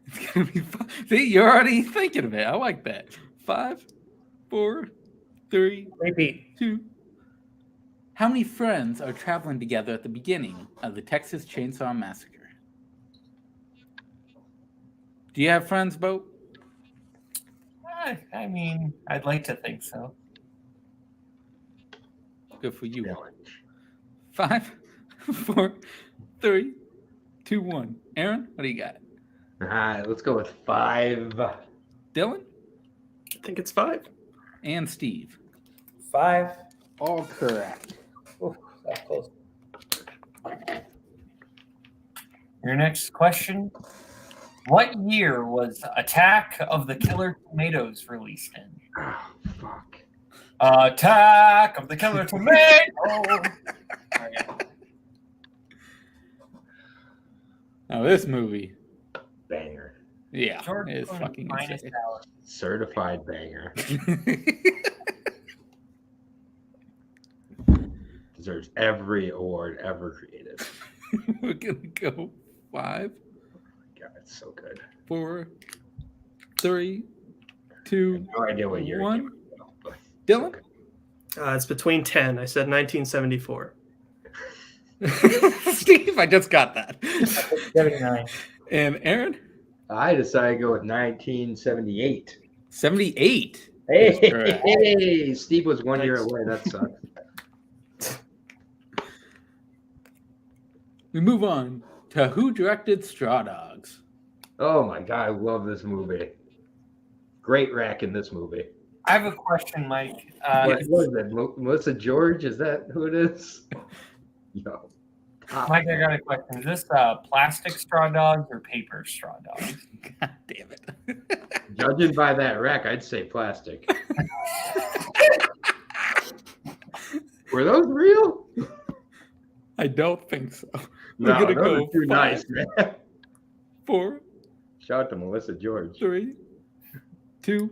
[SPEAKER 6] It's gonna be fun. See, you're already thinking of it. I like that. 5, 4, 3,
[SPEAKER 10] Repeat.
[SPEAKER 6] 2. How many friends are traveling together at the beginning of the Texas Chainsaw Massacre? Do you have friends, Bo?
[SPEAKER 7] I mean, I'd like to think so.
[SPEAKER 6] Good for you. 5, 4, 3, 2, 1. Aaron, what do you got?
[SPEAKER 9] All right, let's go with 5.
[SPEAKER 6] Dylan
[SPEAKER 3] I think it's 5.
[SPEAKER 6] and Steve.
[SPEAKER 10] 5.
[SPEAKER 6] All correct.
[SPEAKER 10] Ooh, that's close.
[SPEAKER 7] Your next question. What year was Attack of the Killer Tomatoes released in?
[SPEAKER 9] Oh, fuck.
[SPEAKER 7] Attack of the Killer Tomatoes!
[SPEAKER 6] Now this movie,
[SPEAKER 9] Banger.
[SPEAKER 6] yeah,
[SPEAKER 7] George
[SPEAKER 6] it's
[SPEAKER 7] Clooney's
[SPEAKER 6] fucking
[SPEAKER 7] finest
[SPEAKER 6] insane.
[SPEAKER 7] hour.
[SPEAKER 9] Certified banger. Deserves every award ever created.
[SPEAKER 6] We're gonna go 5,
[SPEAKER 9] God, it's so good.
[SPEAKER 6] 4, 3, 2,
[SPEAKER 9] No idea what year.
[SPEAKER 6] 1.
[SPEAKER 9] But
[SPEAKER 6] Dylan?
[SPEAKER 3] It's between 10. I said 1974.
[SPEAKER 6] Steve, I just got that.
[SPEAKER 10] 79.
[SPEAKER 6] And Aaron?
[SPEAKER 9] I decided to go with 1978.
[SPEAKER 6] 78.
[SPEAKER 9] Hey, Steve was 1 year away. That sucks.
[SPEAKER 6] We move on to who directed Straw Dogs.
[SPEAKER 9] Oh my god, I love this movie. Great rack in this movie.
[SPEAKER 7] I have a question, Mike.
[SPEAKER 9] What is it? Melissa George? Is that who it is? Yo.
[SPEAKER 7] Mike, I got a question. Is this plastic straw dogs or paper straw dogs?
[SPEAKER 6] God damn it.
[SPEAKER 9] Judging by that rack, I'd say plastic. Were those real?
[SPEAKER 6] I don't think so.
[SPEAKER 9] No,
[SPEAKER 6] We're gonna
[SPEAKER 9] those
[SPEAKER 6] go
[SPEAKER 9] are too
[SPEAKER 6] 5,
[SPEAKER 9] nice, man.
[SPEAKER 6] 4,
[SPEAKER 9] Shout out to Melissa George.
[SPEAKER 6] 3, 2,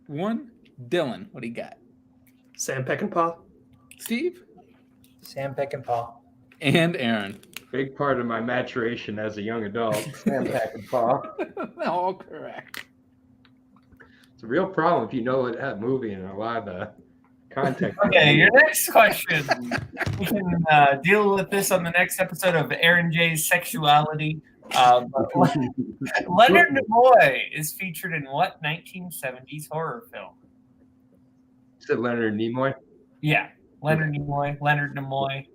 [SPEAKER 6] 1. Dylan, what do you got?
[SPEAKER 3] Sam Peckinpah.
[SPEAKER 6] Steve?
[SPEAKER 10] Sam Peckinpah.
[SPEAKER 6] And Aaron.
[SPEAKER 9] Big part of my maturation as a young adult. Sam Peckinpah.
[SPEAKER 6] All correct.
[SPEAKER 9] It's a real problem if you know that movie and a lot of the context.
[SPEAKER 7] Okay, your next question. We can deal with this on the next episode of Aaron J's Sexuality. Leonard Nimoy is featured in what 1970s horror film?
[SPEAKER 9] Is it Leonard Nimoy?
[SPEAKER 7] Yeah, Leonard Nimoy.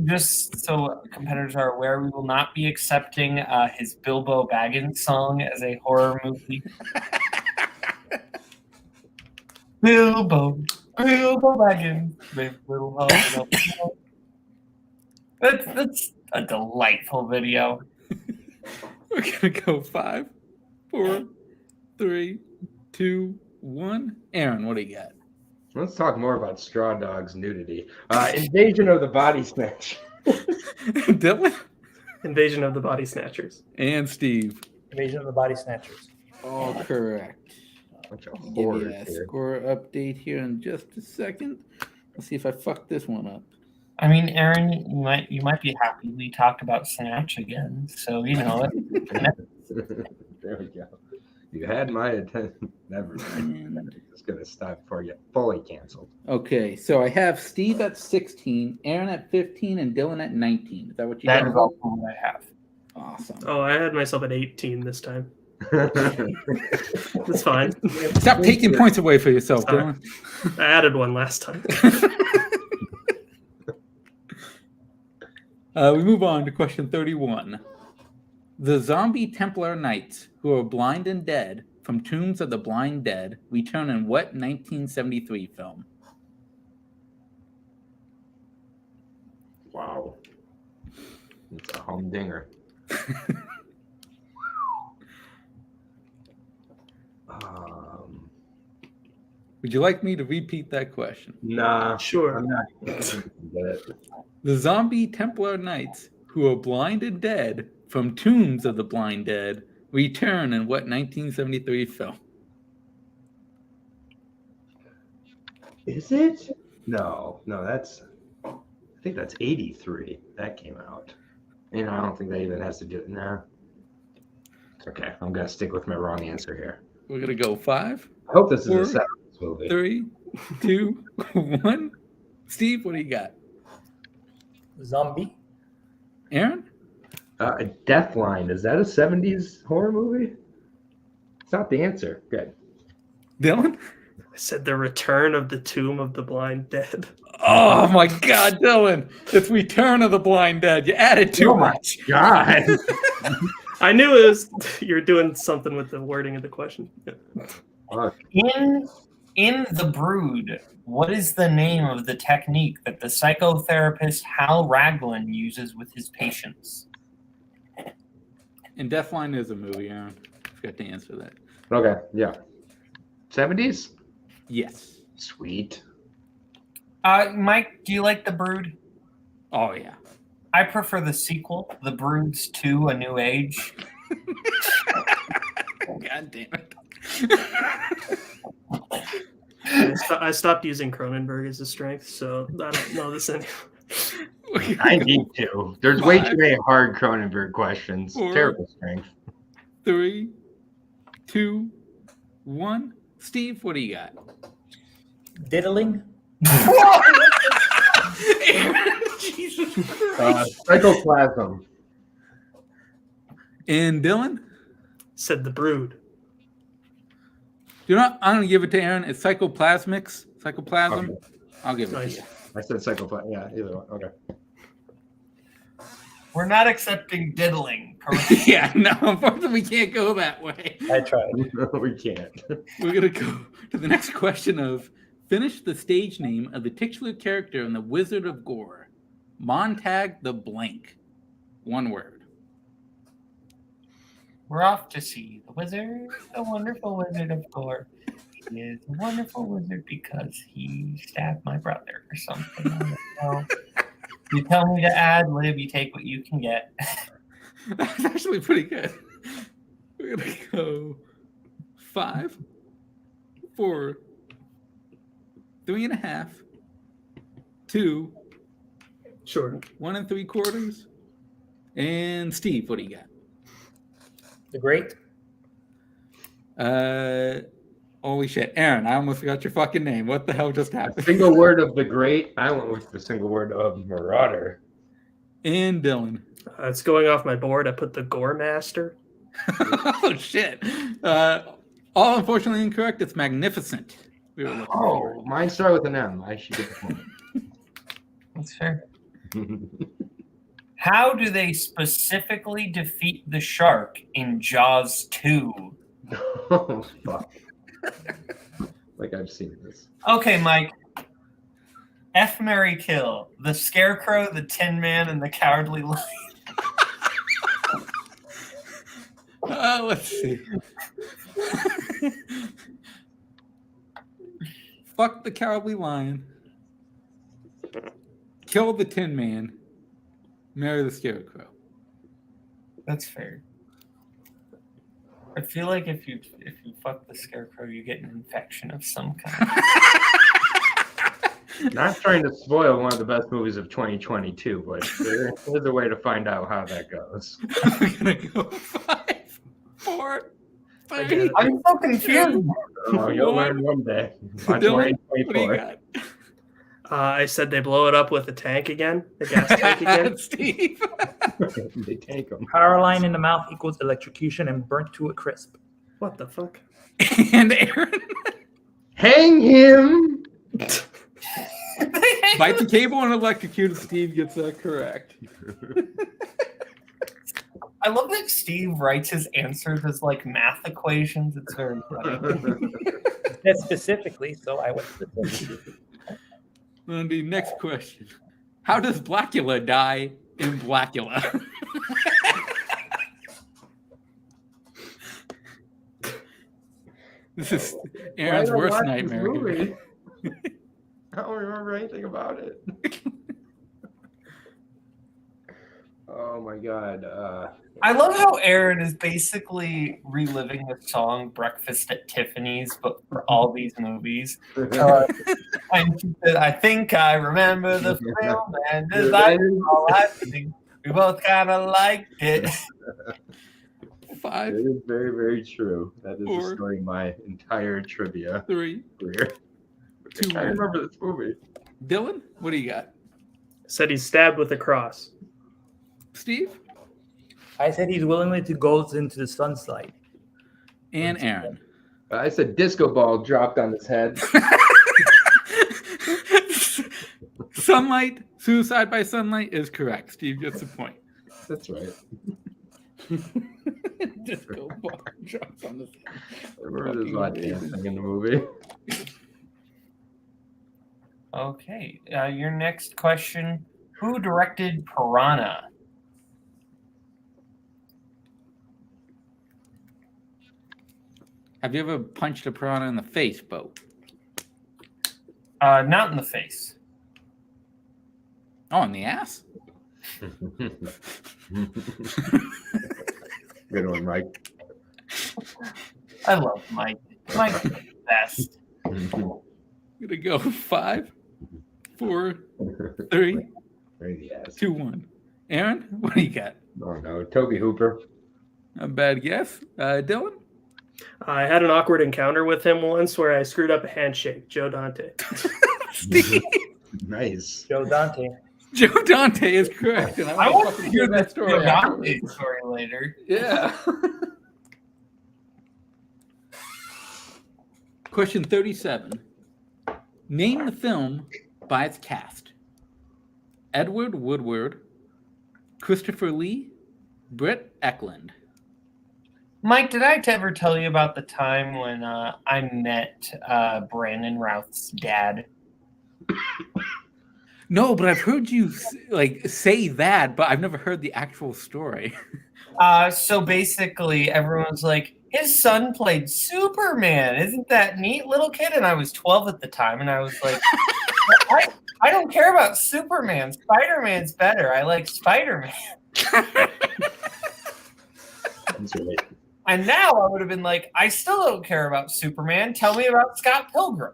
[SPEAKER 7] Just so competitors are aware, we will not be accepting his Bilbo Baggins song as a horror movie. Bilbo Baggins, big little hole. That's a delightful video.
[SPEAKER 6] We're gonna go 5, 4, 3, 2, 1. Aaron, what do you got?
[SPEAKER 9] Let's talk more about Straw Dogs nudity. Invasion of the Body Snatch.
[SPEAKER 6] Dylan?
[SPEAKER 3] Invasion of the Body Snatchers.
[SPEAKER 6] And Steve.
[SPEAKER 10] Invasion of the Body Snatchers.
[SPEAKER 6] All correct.
[SPEAKER 9] Bunch of
[SPEAKER 6] I'll give you
[SPEAKER 9] horrors
[SPEAKER 6] a
[SPEAKER 9] here.
[SPEAKER 6] score update here in just a second. Let's see if I fucked this one up.
[SPEAKER 7] I mean, Aaron, you might be happy we talked about Snatch again. So you know.
[SPEAKER 9] There we go. You had my attention. Never mind. I'm just gonna stop before I get fully canceled.
[SPEAKER 6] Okay, so I have Steve at 16, Aaron at 15, and Dylan at 19. Is that what you
[SPEAKER 7] That
[SPEAKER 6] got?
[SPEAKER 7] is all what I have.
[SPEAKER 6] Awesome.
[SPEAKER 3] Oh, I had myself at 18 this time. That's fine.
[SPEAKER 6] Stop taking points away for yourself,
[SPEAKER 3] Sorry.
[SPEAKER 6] Dylan.
[SPEAKER 3] I added one last time.
[SPEAKER 6] We move on to question 31. The zombie Templar Knights, who are blind and dead from Tombs of the Blind Dead, return in what 1973 film?
[SPEAKER 9] Wow. It's a humdinger.
[SPEAKER 6] Would you like me to repeat that question?
[SPEAKER 9] Nah,
[SPEAKER 3] Sure.
[SPEAKER 9] I'm not gonna get it.
[SPEAKER 6] The zombie Templar Knights, who are blind and dead from Tombs of the Blind Dead, return in what 1973 film?
[SPEAKER 9] Is it? No, that's. I think that's 83. That came out. And I don't think that even has to do it. Nah. Okay, I'm gonna stick with my wrong answer here.
[SPEAKER 6] We're going to go 5,
[SPEAKER 9] I hope this is
[SPEAKER 6] 4,
[SPEAKER 9] a 70s movie.
[SPEAKER 6] 3, 2, 1. Steve, what do you got?
[SPEAKER 10] Zombie.
[SPEAKER 6] Aaron?
[SPEAKER 9] Deathline. Is that a 70s horror movie? It's not the answer. Good.
[SPEAKER 6] Dylan?
[SPEAKER 3] I said the Return of the Tomb of the Blind Dead.
[SPEAKER 6] Oh my God, Dylan! It's Return of the Blind Dead. You added too much.
[SPEAKER 9] God.
[SPEAKER 3] I knew it was you're doing something with the wording of the question.
[SPEAKER 7] In The Brood, what is the name of the technique that the psychotherapist Hal Raglan uses with his patients?
[SPEAKER 6] And Deathline is a movie, Aaron. I forgot to answer that.
[SPEAKER 9] Okay, yeah. 70s?
[SPEAKER 6] Yes.
[SPEAKER 9] Sweet.
[SPEAKER 7] Mike, do you like The Brood?
[SPEAKER 6] Oh, yeah.
[SPEAKER 7] I prefer the sequel, The Broods 2, A New Age.
[SPEAKER 6] God damn it.
[SPEAKER 3] I stopped using Cronenberg as a strength, so I don't know this anymore.
[SPEAKER 9] I need to. There's way too many hard Cronenberg questions.
[SPEAKER 6] 4,
[SPEAKER 9] Terrible strength.
[SPEAKER 6] 3, 2, 1. Steve, what do you got?
[SPEAKER 10] Diddling.
[SPEAKER 6] Jesus.
[SPEAKER 9] Psychoplasm.
[SPEAKER 6] And Dylan?
[SPEAKER 3] Said The Brood.
[SPEAKER 6] I'm going to give it to Aaron. It's psychoplasmics. Psychoplasm.
[SPEAKER 9] Okay.
[SPEAKER 6] I'll give it
[SPEAKER 3] Nice.
[SPEAKER 6] to you.
[SPEAKER 9] I said psychopath. Yeah, either one. Okay.
[SPEAKER 7] We're not accepting diddling.
[SPEAKER 6] Yeah, no, unfortunately, we can't go that way.
[SPEAKER 10] I tried.
[SPEAKER 9] No, we can't.
[SPEAKER 6] We're going to go to the next question of finish the stage name of the titular character in The Wizard of Gore. Montag the Blank. One word.
[SPEAKER 7] We're off to see the wizard, the wonderful Wizard of Gore. He is a wonderful wizard because he stabbed my brother or something. I don't know. You tell me to ad lib, you take what you can get.
[SPEAKER 6] That's actually pretty good. We're going to go 5, 4, 3.5, 2,
[SPEAKER 3] Sure.
[SPEAKER 6] 1 3/4. And Steve, what do you got?
[SPEAKER 10] The Great.
[SPEAKER 6] Holy shit. Aaron, I almost forgot your fucking name. What the hell just
[SPEAKER 9] A
[SPEAKER 6] happened?
[SPEAKER 9] single word of the great. I went with the single word of Marauder.
[SPEAKER 6] And Dylan.
[SPEAKER 3] It's going off my board. I put the Gore Master.
[SPEAKER 6] Oh shit. All unfortunately incorrect. It's Magnificent. We were looking for.
[SPEAKER 9] Oh, mine started with an M. I should get the point.
[SPEAKER 7] That's fair. How do they specifically defeat the shark in Jaws 2?
[SPEAKER 9] Oh, fuck. Like I've seen this.
[SPEAKER 7] Okay, Mike. F, Marry, Kill. The Scarecrow, the Tin Man, and the Cowardly Lion.
[SPEAKER 6] Let's see. Fuck the Cowardly Lion. Kill the Tin Man. Marry the Scarecrow.
[SPEAKER 7] That's fair. I feel like if you fuck the Scarecrow, you get an infection of some kind.
[SPEAKER 9] Not trying to spoil one of the best movies of 2022, but there's a way to find out how that goes.
[SPEAKER 6] We're gonna go 5, 4, 3.
[SPEAKER 7] I'm so confused.
[SPEAKER 9] Oh, you'll learn one day. On
[SPEAKER 6] Dylan, what do you
[SPEAKER 9] 2024.
[SPEAKER 6] got?
[SPEAKER 3] I said they blow it up with a tank again. The gas tank again.
[SPEAKER 6] Steve.
[SPEAKER 9] They take them.
[SPEAKER 10] Power line in the mouth equals electrocution and burnt to a crisp.
[SPEAKER 3] What the fuck?
[SPEAKER 6] And Aaron.
[SPEAKER 9] Hang him!
[SPEAKER 6] Bite the cable and electrocute. Steve gets that correct.
[SPEAKER 7] I love that Steve writes his answers as like math equations. It's very funny.
[SPEAKER 10] That's specifically, so I went specifically.
[SPEAKER 6] And the next question. How does Blackula die in Blackula? This is Aaron's worst nightmare.
[SPEAKER 9] I don't remember anything about it. Oh my god.
[SPEAKER 7] I love how Aaron is basically reliving the song Breakfast at Tiffany's, but for all these movies. I think I remember the film, and as I think we both kind of liked it.
[SPEAKER 6] 5,
[SPEAKER 9] It is very, very true. That is
[SPEAKER 6] 4,
[SPEAKER 9] the story of my entire trivia
[SPEAKER 6] 3,
[SPEAKER 9] career.
[SPEAKER 6] 2,
[SPEAKER 9] I remember this movie.
[SPEAKER 6] Dylan, what do you got?
[SPEAKER 3] Said he's stabbed with a cross.
[SPEAKER 6] Steve?
[SPEAKER 10] I said he's willingly to go into the sunlight.
[SPEAKER 6] And Aaron.
[SPEAKER 9] I said disco ball dropped on his head.
[SPEAKER 6] Sunlight, Suicide by Sunlight is correct. Steve gets the point.
[SPEAKER 9] That's right.
[SPEAKER 6] Disco ball drops on the
[SPEAKER 9] I remember there's a lot of dancing in the movie.
[SPEAKER 7] Okay, your next question. Who directed Piranha?
[SPEAKER 6] Have you ever punched a piranha in the face, Bo?
[SPEAKER 7] Not in the face.
[SPEAKER 6] Oh, in the ass?
[SPEAKER 9] Good one, Mike.
[SPEAKER 7] I love Mike. Mike's the best.
[SPEAKER 6] I'm gonna go 5, 4, 3,
[SPEAKER 9] Crazy ass.
[SPEAKER 6] 2, 1. Aaron, what do you got?
[SPEAKER 9] Oh no, Toby Hooper.
[SPEAKER 6] A bad guess. Dylan?
[SPEAKER 3] I had an awkward encounter with him once where I screwed up a handshake. Joe Dante.
[SPEAKER 6] Steve?
[SPEAKER 9] Nice.
[SPEAKER 10] Joe Dante.
[SPEAKER 6] Joe Dante is correct. And
[SPEAKER 7] I want to hear
[SPEAKER 6] that story.
[SPEAKER 7] Joe Dante story later.
[SPEAKER 6] Yeah. Question 37. Name the film by its cast: Edward Woodward, Christopher Lee, Britt Eklund.
[SPEAKER 7] Mike, did I ever tell you about the time when I met Brandon Routh's dad?
[SPEAKER 6] No, but I've heard you say that, but I've never heard the actual story.
[SPEAKER 7] So basically, everyone's like, his son played Superman. Isn't that neat, little kid? And I was 12 at the time, and I was like, I don't care about Superman. Spider-Man's better. I like Spider-Man.
[SPEAKER 9] That's right.
[SPEAKER 7] And now I would have been like, I still don't care about Superman. Tell me about Scott Pilgrim.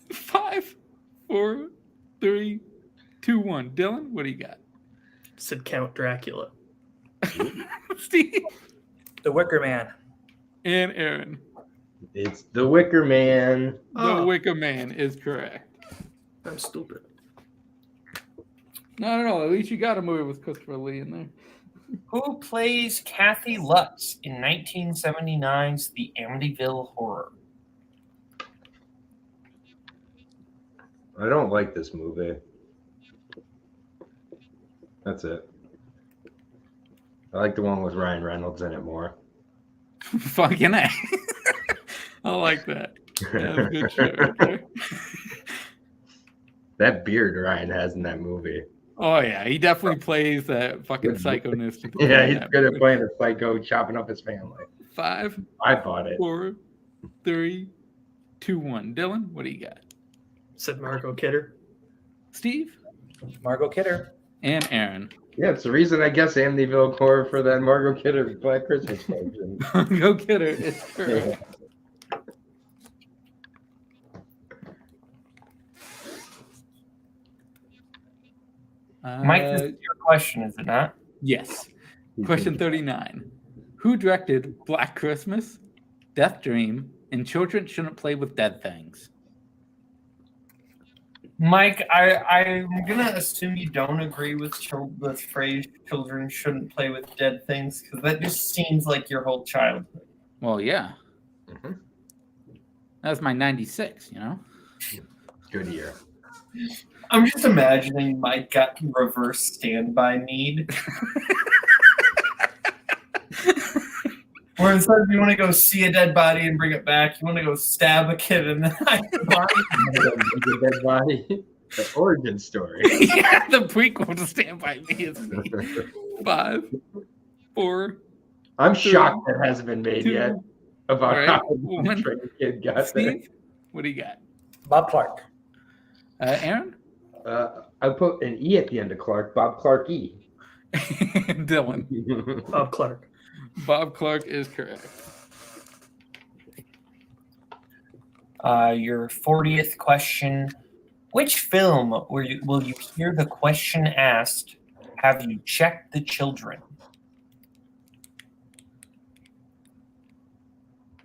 [SPEAKER 6] 5, 4, 3, 2, 1. Dylan, what do you got?
[SPEAKER 3] Said Count Dracula.
[SPEAKER 6] Steve
[SPEAKER 10] The Wicker Man.
[SPEAKER 6] and Aaron.
[SPEAKER 9] It's The Wicker Man.
[SPEAKER 6] The Wicker Man is correct.
[SPEAKER 3] I'm stupid.
[SPEAKER 6] No. At least you got a movie with Christopher Lee in there.
[SPEAKER 7] Who plays Kathy Lutz in 1979's The Amityville Horror?
[SPEAKER 9] I don't like this movie. That's it. I like the one with Ryan Reynolds in it more.
[SPEAKER 6] Fucking A. I like that. That's a good shit right there.
[SPEAKER 9] That beard Ryan has in that movie.
[SPEAKER 6] Oh, yeah. He definitely plays that fucking psychoness.
[SPEAKER 9] Yeah, he's good at playing a psycho, chopping up his family.
[SPEAKER 6] 5,
[SPEAKER 9] I bought it.
[SPEAKER 6] 4, 3, 2, 1. Dylan, what do you got?
[SPEAKER 3] Said Margot Kidder.
[SPEAKER 6] Steve
[SPEAKER 10] Margot Kidder.
[SPEAKER 6] and Aaron.
[SPEAKER 9] Yeah, it's the reason I guess Amityville Horror for that Margot Kidder Black Christmas version.
[SPEAKER 6] Go Kidder is correct.
[SPEAKER 7] Mike, this is your question, is it not?
[SPEAKER 6] Yes. Question 39. Who directed Black Christmas, Death Dream, and Children Shouldn't Play with Dead Things?
[SPEAKER 7] Mike, I'm gonna assume you don't agree with the phrase "children shouldn't play with dead things" because that just seems like your whole childhood.
[SPEAKER 6] Well, yeah.
[SPEAKER 9] Mhm.
[SPEAKER 6] That was my 96, you know?
[SPEAKER 9] Good year.
[SPEAKER 7] I'm just imagining Mike got reverse standby need. Where instead of you want to go see a dead body and bring it back, you want to go stab a kid and then hide the body.
[SPEAKER 9] The dead body. The origin story.
[SPEAKER 6] Yeah, the prequel to Stand By Me is me. 5, 4.
[SPEAKER 9] I'm
[SPEAKER 6] 3,
[SPEAKER 9] shocked that hasn't been made
[SPEAKER 6] 2,
[SPEAKER 9] yet about
[SPEAKER 6] right,
[SPEAKER 9] how
[SPEAKER 6] one.
[SPEAKER 9] the train kid got there.
[SPEAKER 6] Steve, what do you got?
[SPEAKER 10] Bob Clark.
[SPEAKER 6] Aaron?
[SPEAKER 9] I put an E at the end of Clark. Bob Clark E.
[SPEAKER 6] Dylan.
[SPEAKER 3] Bob Clark.
[SPEAKER 6] Bob Clark is correct.
[SPEAKER 7] Your 40th question. Which film will you hear the question asked, have you checked the children?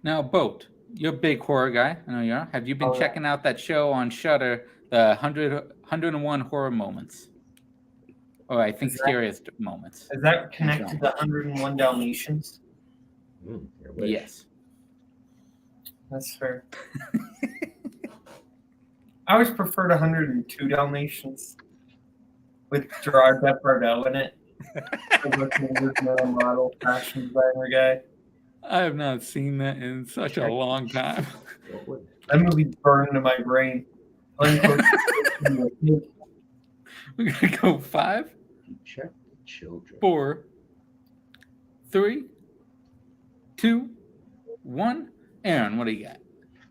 [SPEAKER 6] Now, Boat, you're a big horror guy. I know you are. Have you been
[SPEAKER 7] Oh, yeah.
[SPEAKER 6] checking out that show on Shudder, the 101 Horror Moments? Or I think
[SPEAKER 7] Is that-
[SPEAKER 6] Scariest Moments.
[SPEAKER 7] Is that connected to 101 Dalmatians?
[SPEAKER 6] Yes.
[SPEAKER 7] That's fair. I always preferred 102 Dalmatians with Gerard Depardieu in it. The model fashion designer guy.
[SPEAKER 6] I have not seen that in such a long time.
[SPEAKER 7] That movie's burned into my brain.
[SPEAKER 6] We're gonna go 5,
[SPEAKER 9] Check the children.
[SPEAKER 6] 4, 3, 2, 1. Aaron, what do you got?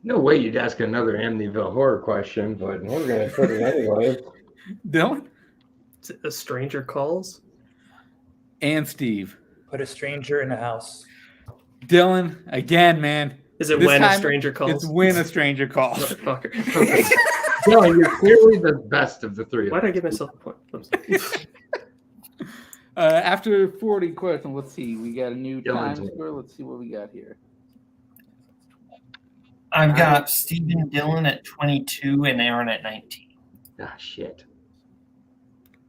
[SPEAKER 9] No way you'd ask another Amityville horror question, but we're going to put it anyway.
[SPEAKER 6] Dylan
[SPEAKER 3] Is it A Stranger Calls?
[SPEAKER 6] and Steve.
[SPEAKER 10] Put a stranger in a house.
[SPEAKER 6] Dylan, again, man.
[SPEAKER 3] Is it
[SPEAKER 6] This
[SPEAKER 3] When a
[SPEAKER 6] time,
[SPEAKER 3] Stranger Calls?
[SPEAKER 6] It's When a Stranger Calls.
[SPEAKER 3] Motherfucker.
[SPEAKER 9] No, you're clearly the best of the three.
[SPEAKER 3] Why did I give myself a point? I'm sorry.
[SPEAKER 6] After 40 questions, let's see. We got a new
[SPEAKER 9] Dylan's
[SPEAKER 6] time score. Let's see what we got here.
[SPEAKER 7] I've got Stephen Dillon at 22 and Aaron at 19.
[SPEAKER 9] Ah, shit.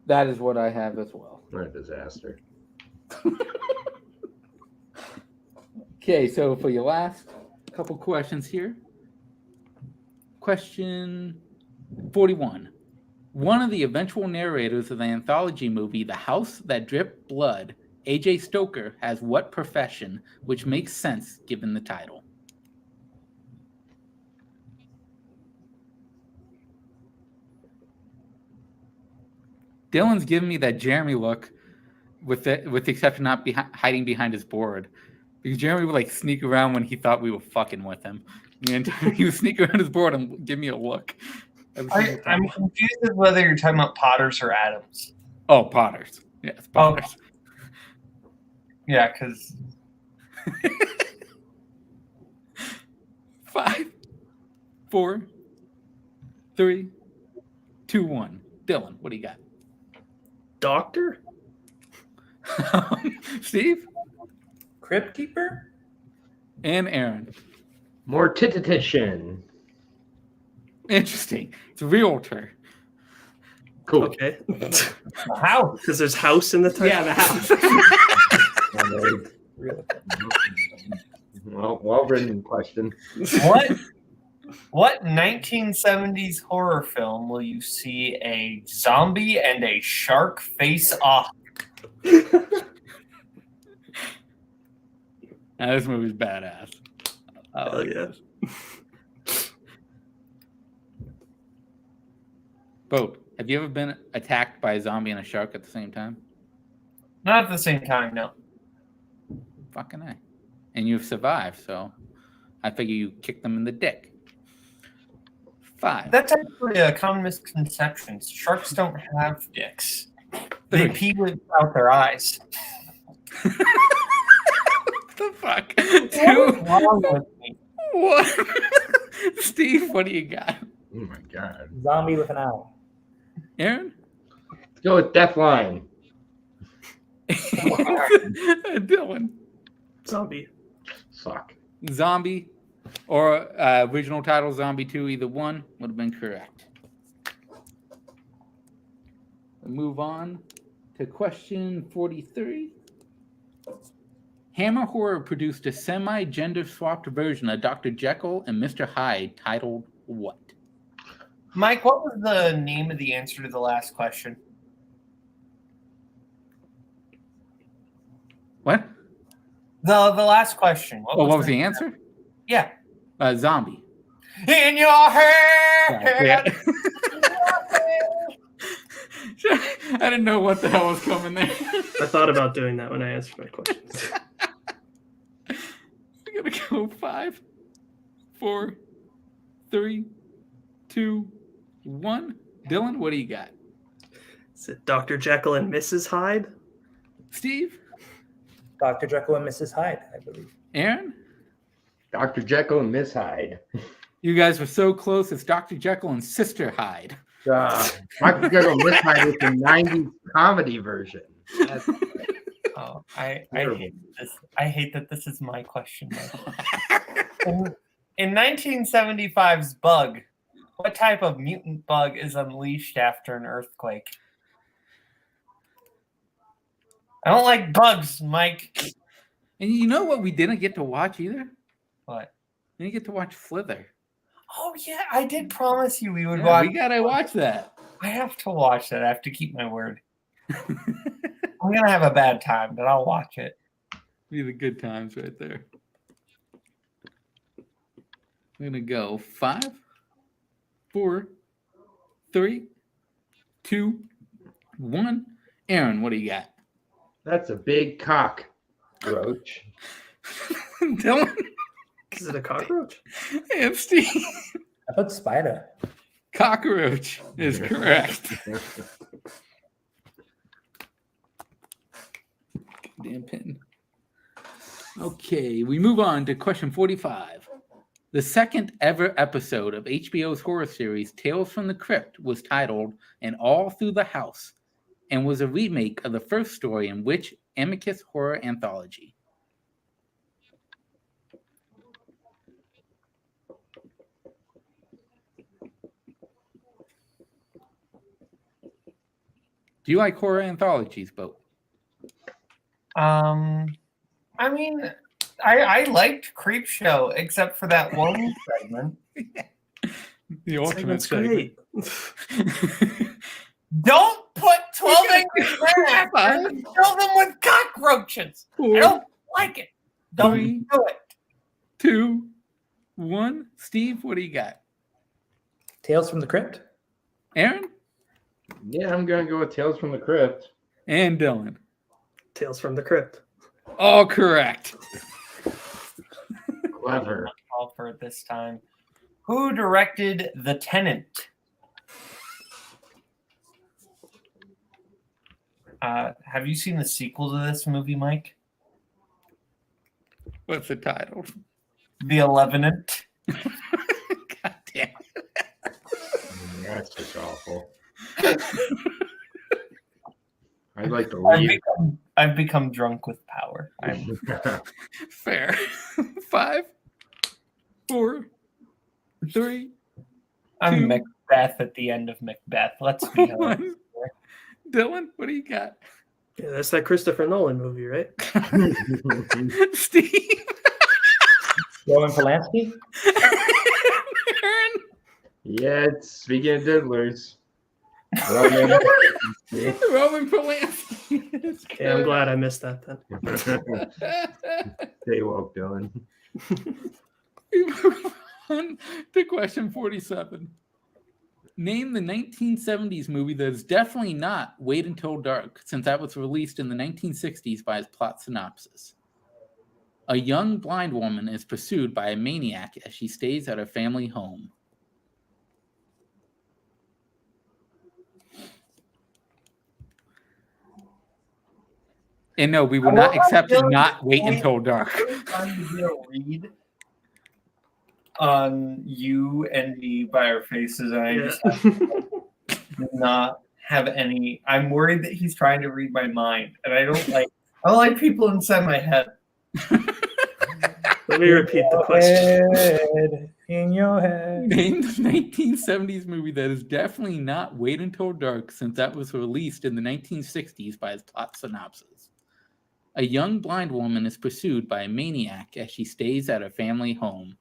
[SPEAKER 6] That is what I have as well.
[SPEAKER 9] What a disaster.
[SPEAKER 6] Okay, so for your last couple questions here. Question 41. One of the eventual narrators of the anthology movie The House That Dripped Blood, A.J. Stoker, has what profession, which makes sense given the title? Dylan's giving me that Jeremy look, with the exception not hiding behind his board, because Jeremy would like sneak around when he thought we were fucking with him, and he would sneak around his board and give me a look.
[SPEAKER 7] I'm confused as whether you're talking about Potters or Adams.
[SPEAKER 6] Oh, Potters. Yes, Potters.
[SPEAKER 7] Oh. Yeah, because
[SPEAKER 6] 5, 4, 3, 2, 1. Dylan, what do you got?
[SPEAKER 3] Doctor?
[SPEAKER 6] Steve?
[SPEAKER 10] Crypt Keeper?
[SPEAKER 6] And Aaron.
[SPEAKER 9] Mortician.
[SPEAKER 6] Interesting. It's a realtor.
[SPEAKER 9] Cool.
[SPEAKER 3] Okay.
[SPEAKER 7] how?
[SPEAKER 3] Because there's house in the title.
[SPEAKER 6] Yeah, the house.
[SPEAKER 9] Well written question.
[SPEAKER 7] What 1970s horror film will you see a zombie and a shark face off?
[SPEAKER 6] Now, this movie's badass.
[SPEAKER 3] Hell yeah.
[SPEAKER 6] Boat, have you ever been attacked by a zombie and a shark at the same time?
[SPEAKER 7] Not at the same time, no.
[SPEAKER 6] Fucking A. And you've survived, so I figure you kick them in the dick. 5.
[SPEAKER 7] That's actually a common misconception. Sharks don't have dicks. They pee without their eyes.
[SPEAKER 6] What the fuck?
[SPEAKER 7] What is wrong with me?
[SPEAKER 6] What? Steve, what do you got?
[SPEAKER 9] Oh my god.
[SPEAKER 10] Zombie with an owl.
[SPEAKER 6] Aaron?
[SPEAKER 9] Let's go with Deathline.
[SPEAKER 6] Dylan?
[SPEAKER 3] Zombie.
[SPEAKER 9] Fuck.
[SPEAKER 6] Zombie or original title Zombie 2, either one would have been correct. We'll move on to question 43. Hammer Horror produced a semi-gender swapped version of Dr. Jekyll and Mr. Hyde titled what?
[SPEAKER 7] Mike, what was the name of the answer to the last question?
[SPEAKER 6] What?
[SPEAKER 7] The last question.
[SPEAKER 6] What was the answer?
[SPEAKER 7] Yeah.
[SPEAKER 6] Zombie.
[SPEAKER 7] In your hair.
[SPEAKER 6] Yeah. I didn't know what the hell was coming there.
[SPEAKER 3] I thought about doing that when I answered my questions.
[SPEAKER 6] I'm gonna go 5, 4, 3, 2, 1. Dylan, what do you got?
[SPEAKER 3] Is it Dr. Jekyll and Mrs. Hyde?
[SPEAKER 6] Steve?
[SPEAKER 10] Dr. Jekyll and Mrs. Hyde, I believe.
[SPEAKER 6] Aaron?
[SPEAKER 9] Dr. Jekyll and Miss Hyde.
[SPEAKER 6] You guys were so close. It's Dr. Jekyll and Sister Hyde.
[SPEAKER 9] Dr. Jekyll and Miss Hyde was the 90s comedy version.
[SPEAKER 7] Oh, I hate this. I hate that this is my question. In 1975's Bug, what type of mutant bug is unleashed after an earthquake? I don't like bugs, Mike.
[SPEAKER 6] And you know what we didn't get to watch either?
[SPEAKER 7] What?
[SPEAKER 6] We didn't get to watch Slither.
[SPEAKER 7] Oh, yeah, I did promise you we would
[SPEAKER 6] Yeah,
[SPEAKER 7] watch.
[SPEAKER 6] we gotta watch that.
[SPEAKER 7] I have to watch that. I have to keep my word. I'm going to have a bad time, but I'll watch it.
[SPEAKER 6] Be the good times right there. I'm gonna go 5, 4, 3, 2, 1. Aaron, what do you got?
[SPEAKER 9] That's a big cockroach.
[SPEAKER 6] Dylan?
[SPEAKER 3] Is it a cockroach?
[SPEAKER 6] And Steve?
[SPEAKER 10] I put spider.
[SPEAKER 6] Cockroach is correct. Damn pin. Okay, we move on to question 45. The second ever episode of HBO's horror series Tales from the Crypt was titled And All Through the House and was a remake of the first story in which Amicus horror anthology? Do you like horror anthologies, Bo?
[SPEAKER 7] I mean, I liked Creepshow except for that one segment.
[SPEAKER 6] The ultimate
[SPEAKER 3] Segment's great.
[SPEAKER 7] Don't put 12 Angry Men actors and kill them with cockroaches. I don't like it. Don't do it.
[SPEAKER 6] 2, 1. Steve, what do you got?
[SPEAKER 10] Tales from the Crypt.
[SPEAKER 6] Aaron?
[SPEAKER 9] Yeah, I'm going to go with Tales from the Crypt.
[SPEAKER 6] And Dylan?
[SPEAKER 3] Tales from the Crypt.
[SPEAKER 6] All correct.
[SPEAKER 9] Clever.
[SPEAKER 7] Call for it this time. Who directed The Tenant? Have you seen the sequel to this movie, Mike?
[SPEAKER 6] What's the title?
[SPEAKER 7] The Elevenant.
[SPEAKER 6] God damn.
[SPEAKER 9] That's just awful. I'd like to leave.
[SPEAKER 7] I've become drunk with power.
[SPEAKER 6] Fair. 5, 4, 3.
[SPEAKER 7] I'm
[SPEAKER 6] 2,
[SPEAKER 7] Macbeth at the end of Macbeth. Let's be honest.
[SPEAKER 6] 1. Dylan, what do you got?
[SPEAKER 3] Yeah, that's that Christopher Nolan movie, right?
[SPEAKER 6] Steve?
[SPEAKER 10] Roman Polanski.
[SPEAKER 6] Aaron?
[SPEAKER 9] Yeah, it's speaking of diddlers.
[SPEAKER 6] Roman Polanski.
[SPEAKER 3] Yeah, I'm glad I missed that then.
[SPEAKER 9] Stay woke, Dylan.
[SPEAKER 6] On to question 47. Name the 1970s movie that is definitely not Wait Until Dark, since that was released in the 1960s by its plot synopsis. A young blind woman is pursued by a maniac as she stays at her family home. And no, we will not accept not Wait Until Dark.
[SPEAKER 7] I'm gonna read on you and me by our faces, and I just do not have any. I'm worried that he's trying to read my mind, and I don't like people inside my head.
[SPEAKER 3] Let me repeat the question.
[SPEAKER 10] In your head.
[SPEAKER 6] Name the 1970s movie that is definitely not Wait Until Dark, since that was released in the 1960s by its plot synopsis. A young blind woman is pursued by a maniac as she stays at her family home.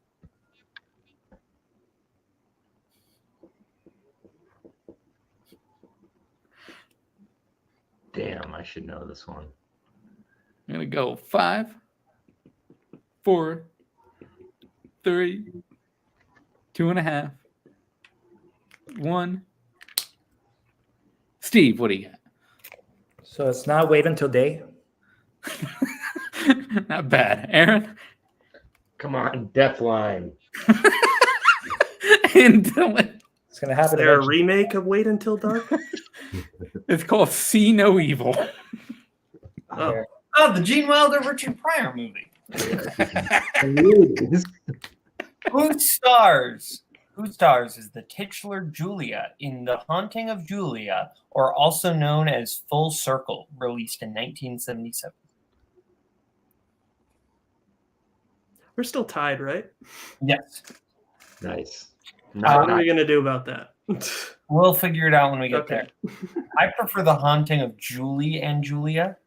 [SPEAKER 9] Damn, I should know this one.
[SPEAKER 6] I'm going to go 5, 4, 3, 2.5, 1. Steve, what do you got?
[SPEAKER 10] So it's not Wait Until Day.
[SPEAKER 6] Not bad. Aaron?
[SPEAKER 9] Come on, Deathline.
[SPEAKER 6] And Dylan?
[SPEAKER 10] It's going to happen.
[SPEAKER 3] Is there a
[SPEAKER 10] eventually.
[SPEAKER 3] remake of Wait Until Dark?
[SPEAKER 6] It's called See No Evil.
[SPEAKER 3] Oh,
[SPEAKER 7] The Gene Wilder Richard Pryor movie. Who stars as the titular Julia in The Haunting of Julia, or also known as Full Circle, released in 1977?
[SPEAKER 3] we're still tied, right?
[SPEAKER 7] Yes.
[SPEAKER 9] Nice.
[SPEAKER 3] What are we gonna do about that?
[SPEAKER 7] We'll figure it out when we get
[SPEAKER 3] Okay.
[SPEAKER 7] there. I prefer The Haunting of Julie and Julia.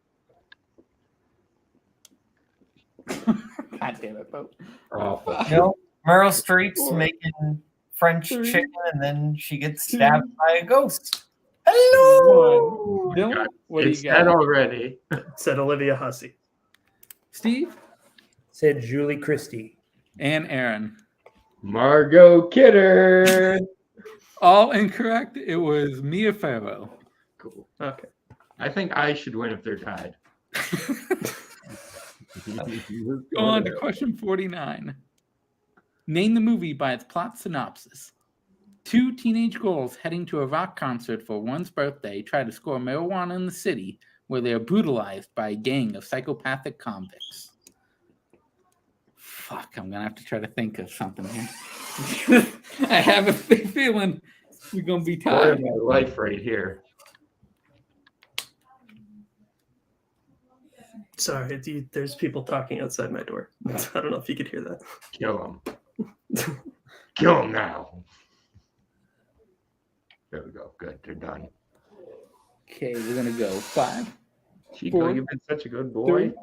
[SPEAKER 6] God damn it, Bo.
[SPEAKER 9] Awful.
[SPEAKER 7] You know, Meryl Streep's
[SPEAKER 6] 4,
[SPEAKER 7] making French
[SPEAKER 6] 3,
[SPEAKER 7] chicken, and then she gets
[SPEAKER 6] 2,
[SPEAKER 7] stabbed by a ghost. Hello.
[SPEAKER 6] 1. Dylan, what do
[SPEAKER 9] It's
[SPEAKER 6] you got?
[SPEAKER 9] dead already.
[SPEAKER 3] Said Olivia Hussey.
[SPEAKER 6] Steve?
[SPEAKER 10] Said Julie Christie.
[SPEAKER 6] And Aaron.
[SPEAKER 9] Margot Kidder.
[SPEAKER 6] All incorrect. It was Mia Farrow.
[SPEAKER 9] Cool.
[SPEAKER 3] Okay.
[SPEAKER 9] I think I should win if they're tied.
[SPEAKER 6] Go on to question 49. Name the movie by its plot synopsis. 2 teenage girls heading to a rock concert for one's birthday try to score marijuana in the city, where they are brutalized by a gang of psychopathic convicts. Fuck, I'm gonna have to try to think of something here. I have a feeling we're gonna be
[SPEAKER 9] Story of
[SPEAKER 6] tied.
[SPEAKER 9] my life right here.
[SPEAKER 3] Sorry, there's people talking outside my door. I don't know if you could hear that.
[SPEAKER 9] Kill him. Kill him now. There we go. Good. They're done.
[SPEAKER 6] Okay, we're gonna go 5,
[SPEAKER 9] Chico,
[SPEAKER 6] 4,
[SPEAKER 9] you've been such a good boy.
[SPEAKER 6] 3,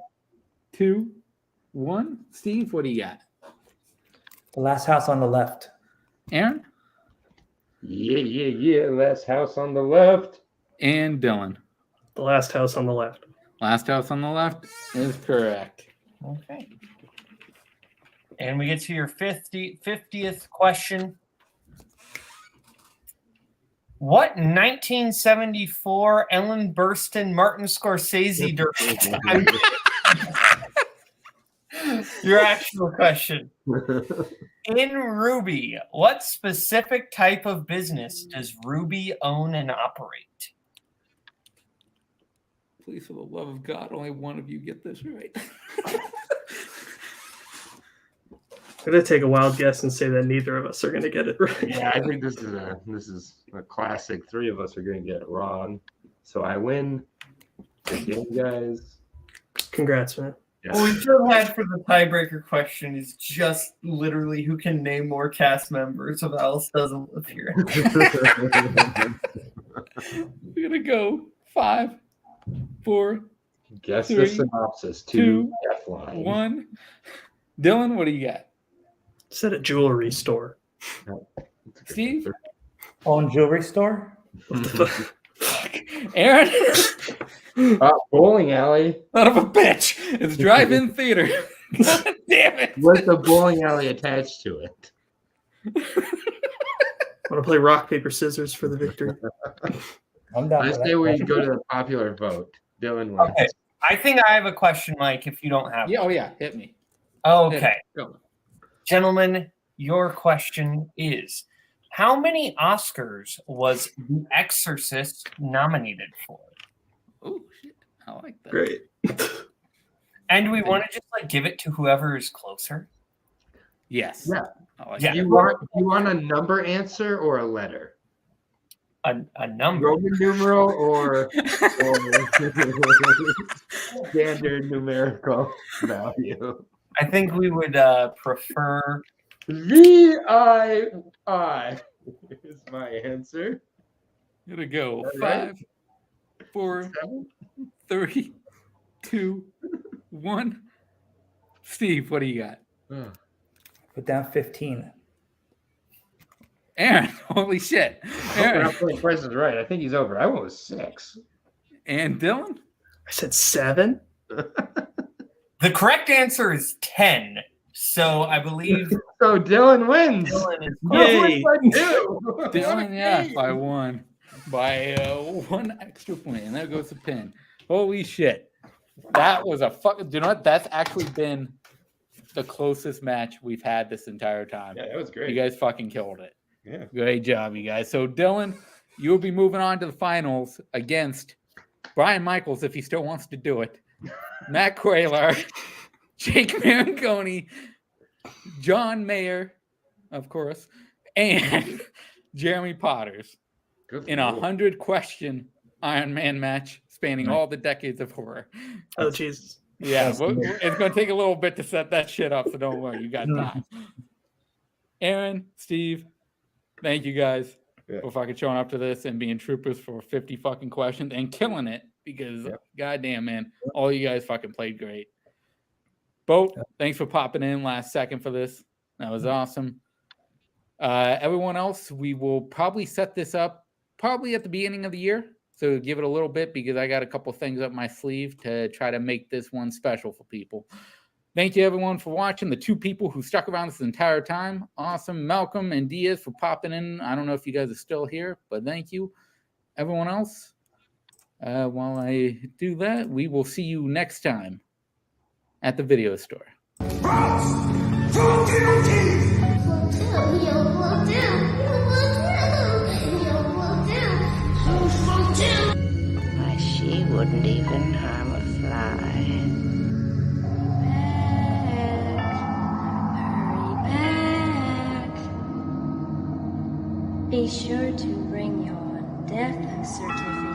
[SPEAKER 6] 2, 1. Steve, what do you got?
[SPEAKER 10] The Last House on the Left.
[SPEAKER 6] Aaron?
[SPEAKER 9] Yeah. Last house on the left.
[SPEAKER 6] And Dylan.
[SPEAKER 3] The last house on the left.
[SPEAKER 6] Last house on the left is correct.
[SPEAKER 7] Okay. And we get to your 50th question. What 1974 Ellen Burstyn Martin Scorsese directed? Your actual question. In Ruby, what specific type of business does Ruby own and operate?
[SPEAKER 6] Please, for the love of God, only one of you get this right.
[SPEAKER 3] I'm gonna take a wild guess and say that neither of us are gonna get it right.
[SPEAKER 9] Yeah, I think this is a classic. 3 of us are going to get it wrong. So I win. Good game, guys.
[SPEAKER 3] Congrats, man.
[SPEAKER 9] Yeah.
[SPEAKER 7] What we should have had for the tiebreaker question is just literally who can name more cast members of Alice Doesn't Live Here.
[SPEAKER 6] We're gonna go 5, 4,
[SPEAKER 9] Guess
[SPEAKER 6] 3,
[SPEAKER 9] the synopsis.
[SPEAKER 6] 2,
[SPEAKER 9] F line.
[SPEAKER 6] 1. Dylan, what do you got?
[SPEAKER 3] It's at a jewelry store.
[SPEAKER 6] Steve?
[SPEAKER 10] Own jewelry store?
[SPEAKER 6] Aaron?
[SPEAKER 9] Bowling alley.
[SPEAKER 6] Son of a bitch. It's drive-in theater. God damn it.
[SPEAKER 9] With the bowling alley attached to it.
[SPEAKER 3] Want to play rock, paper, scissors for the victory?
[SPEAKER 10] I'm down
[SPEAKER 9] I
[SPEAKER 10] for
[SPEAKER 9] say
[SPEAKER 10] that.
[SPEAKER 9] we go to the popular vote. Dylan wins.
[SPEAKER 7] Okay. I think I have a question, Mike, if you don't have
[SPEAKER 6] Yeah, oh yeah, hit me.
[SPEAKER 7] Okay.
[SPEAKER 6] Go.
[SPEAKER 7] Gentlemen, your question is, how many Oscars was The Exorcist nominated for?
[SPEAKER 6] Oh shit. I like that.
[SPEAKER 3] Great.
[SPEAKER 7] And do we want to just like give it to whoever is closer?
[SPEAKER 6] Yes.
[SPEAKER 9] Yeah.
[SPEAKER 6] I like
[SPEAKER 7] Yeah.
[SPEAKER 9] You want a number answer or a letter?
[SPEAKER 7] A number.
[SPEAKER 9] Roman numeral or standard numerical value?
[SPEAKER 7] I think we would prefer
[SPEAKER 9] VII is my answer.
[SPEAKER 6] Here to go.
[SPEAKER 9] Is that
[SPEAKER 6] 5, 4,
[SPEAKER 9] 7?
[SPEAKER 6] 3, 2, 1. Steve, what do you got?
[SPEAKER 10] Put down 15.
[SPEAKER 6] Aaron, holy shit.
[SPEAKER 9] We're
[SPEAKER 6] Aaron.
[SPEAKER 9] not playing Price is Right. I think he's over. I went with 6.
[SPEAKER 6] And Dylan?
[SPEAKER 3] I said 7.
[SPEAKER 7] the correct answer is 10. So I believe
[SPEAKER 9] So Dylan wins.
[SPEAKER 7] Dylan is
[SPEAKER 3] Yay.
[SPEAKER 6] Dylan, yeah, by 1. By 1 extra point. And there goes the pin. Holy shit. That was a fuck. Do you know what? That's actually been the closest match we've had this entire time.
[SPEAKER 9] Yeah, that was great.
[SPEAKER 6] You guys fucking killed it.
[SPEAKER 9] Yeah.
[SPEAKER 6] Great job, you guys. So, Dylan, you'll be moving on to the finals against Brian Michaels, if he still wants to do it, Matt Quayler, Jake Marangoni, John Mayer, of course, and Jeremy Potters in a 100-question Iron Man match spanning all the decades of horror.
[SPEAKER 3] Oh, Jesus.
[SPEAKER 6] Yeah, it's going to take a little bit to set that shit up, so don't worry. You got time. Aaron, Steve, thank you guys for fucking showing up to this and being troopers for 50 fucking questions and killing it because, goddamn, man, all you guys fucking played great. Boat, thanks for popping in last second for this. That was awesome. Everyone else, we will probably set this up probably at the beginning of the year. So give it a little bit because I got a couple things up my sleeve to try to make this one special for people. Thank you, everyone, for watching. The 2 people who stuck around this entire time. Awesome. Malcolm and Diaz for popping in. I don't know if you guys are still here, but thank you. Everyone else, while I do that, we will see you next time at the video store.
[SPEAKER 11] Why, she wouldn't even harm a fly.
[SPEAKER 12] Be sure to bring your death certificate.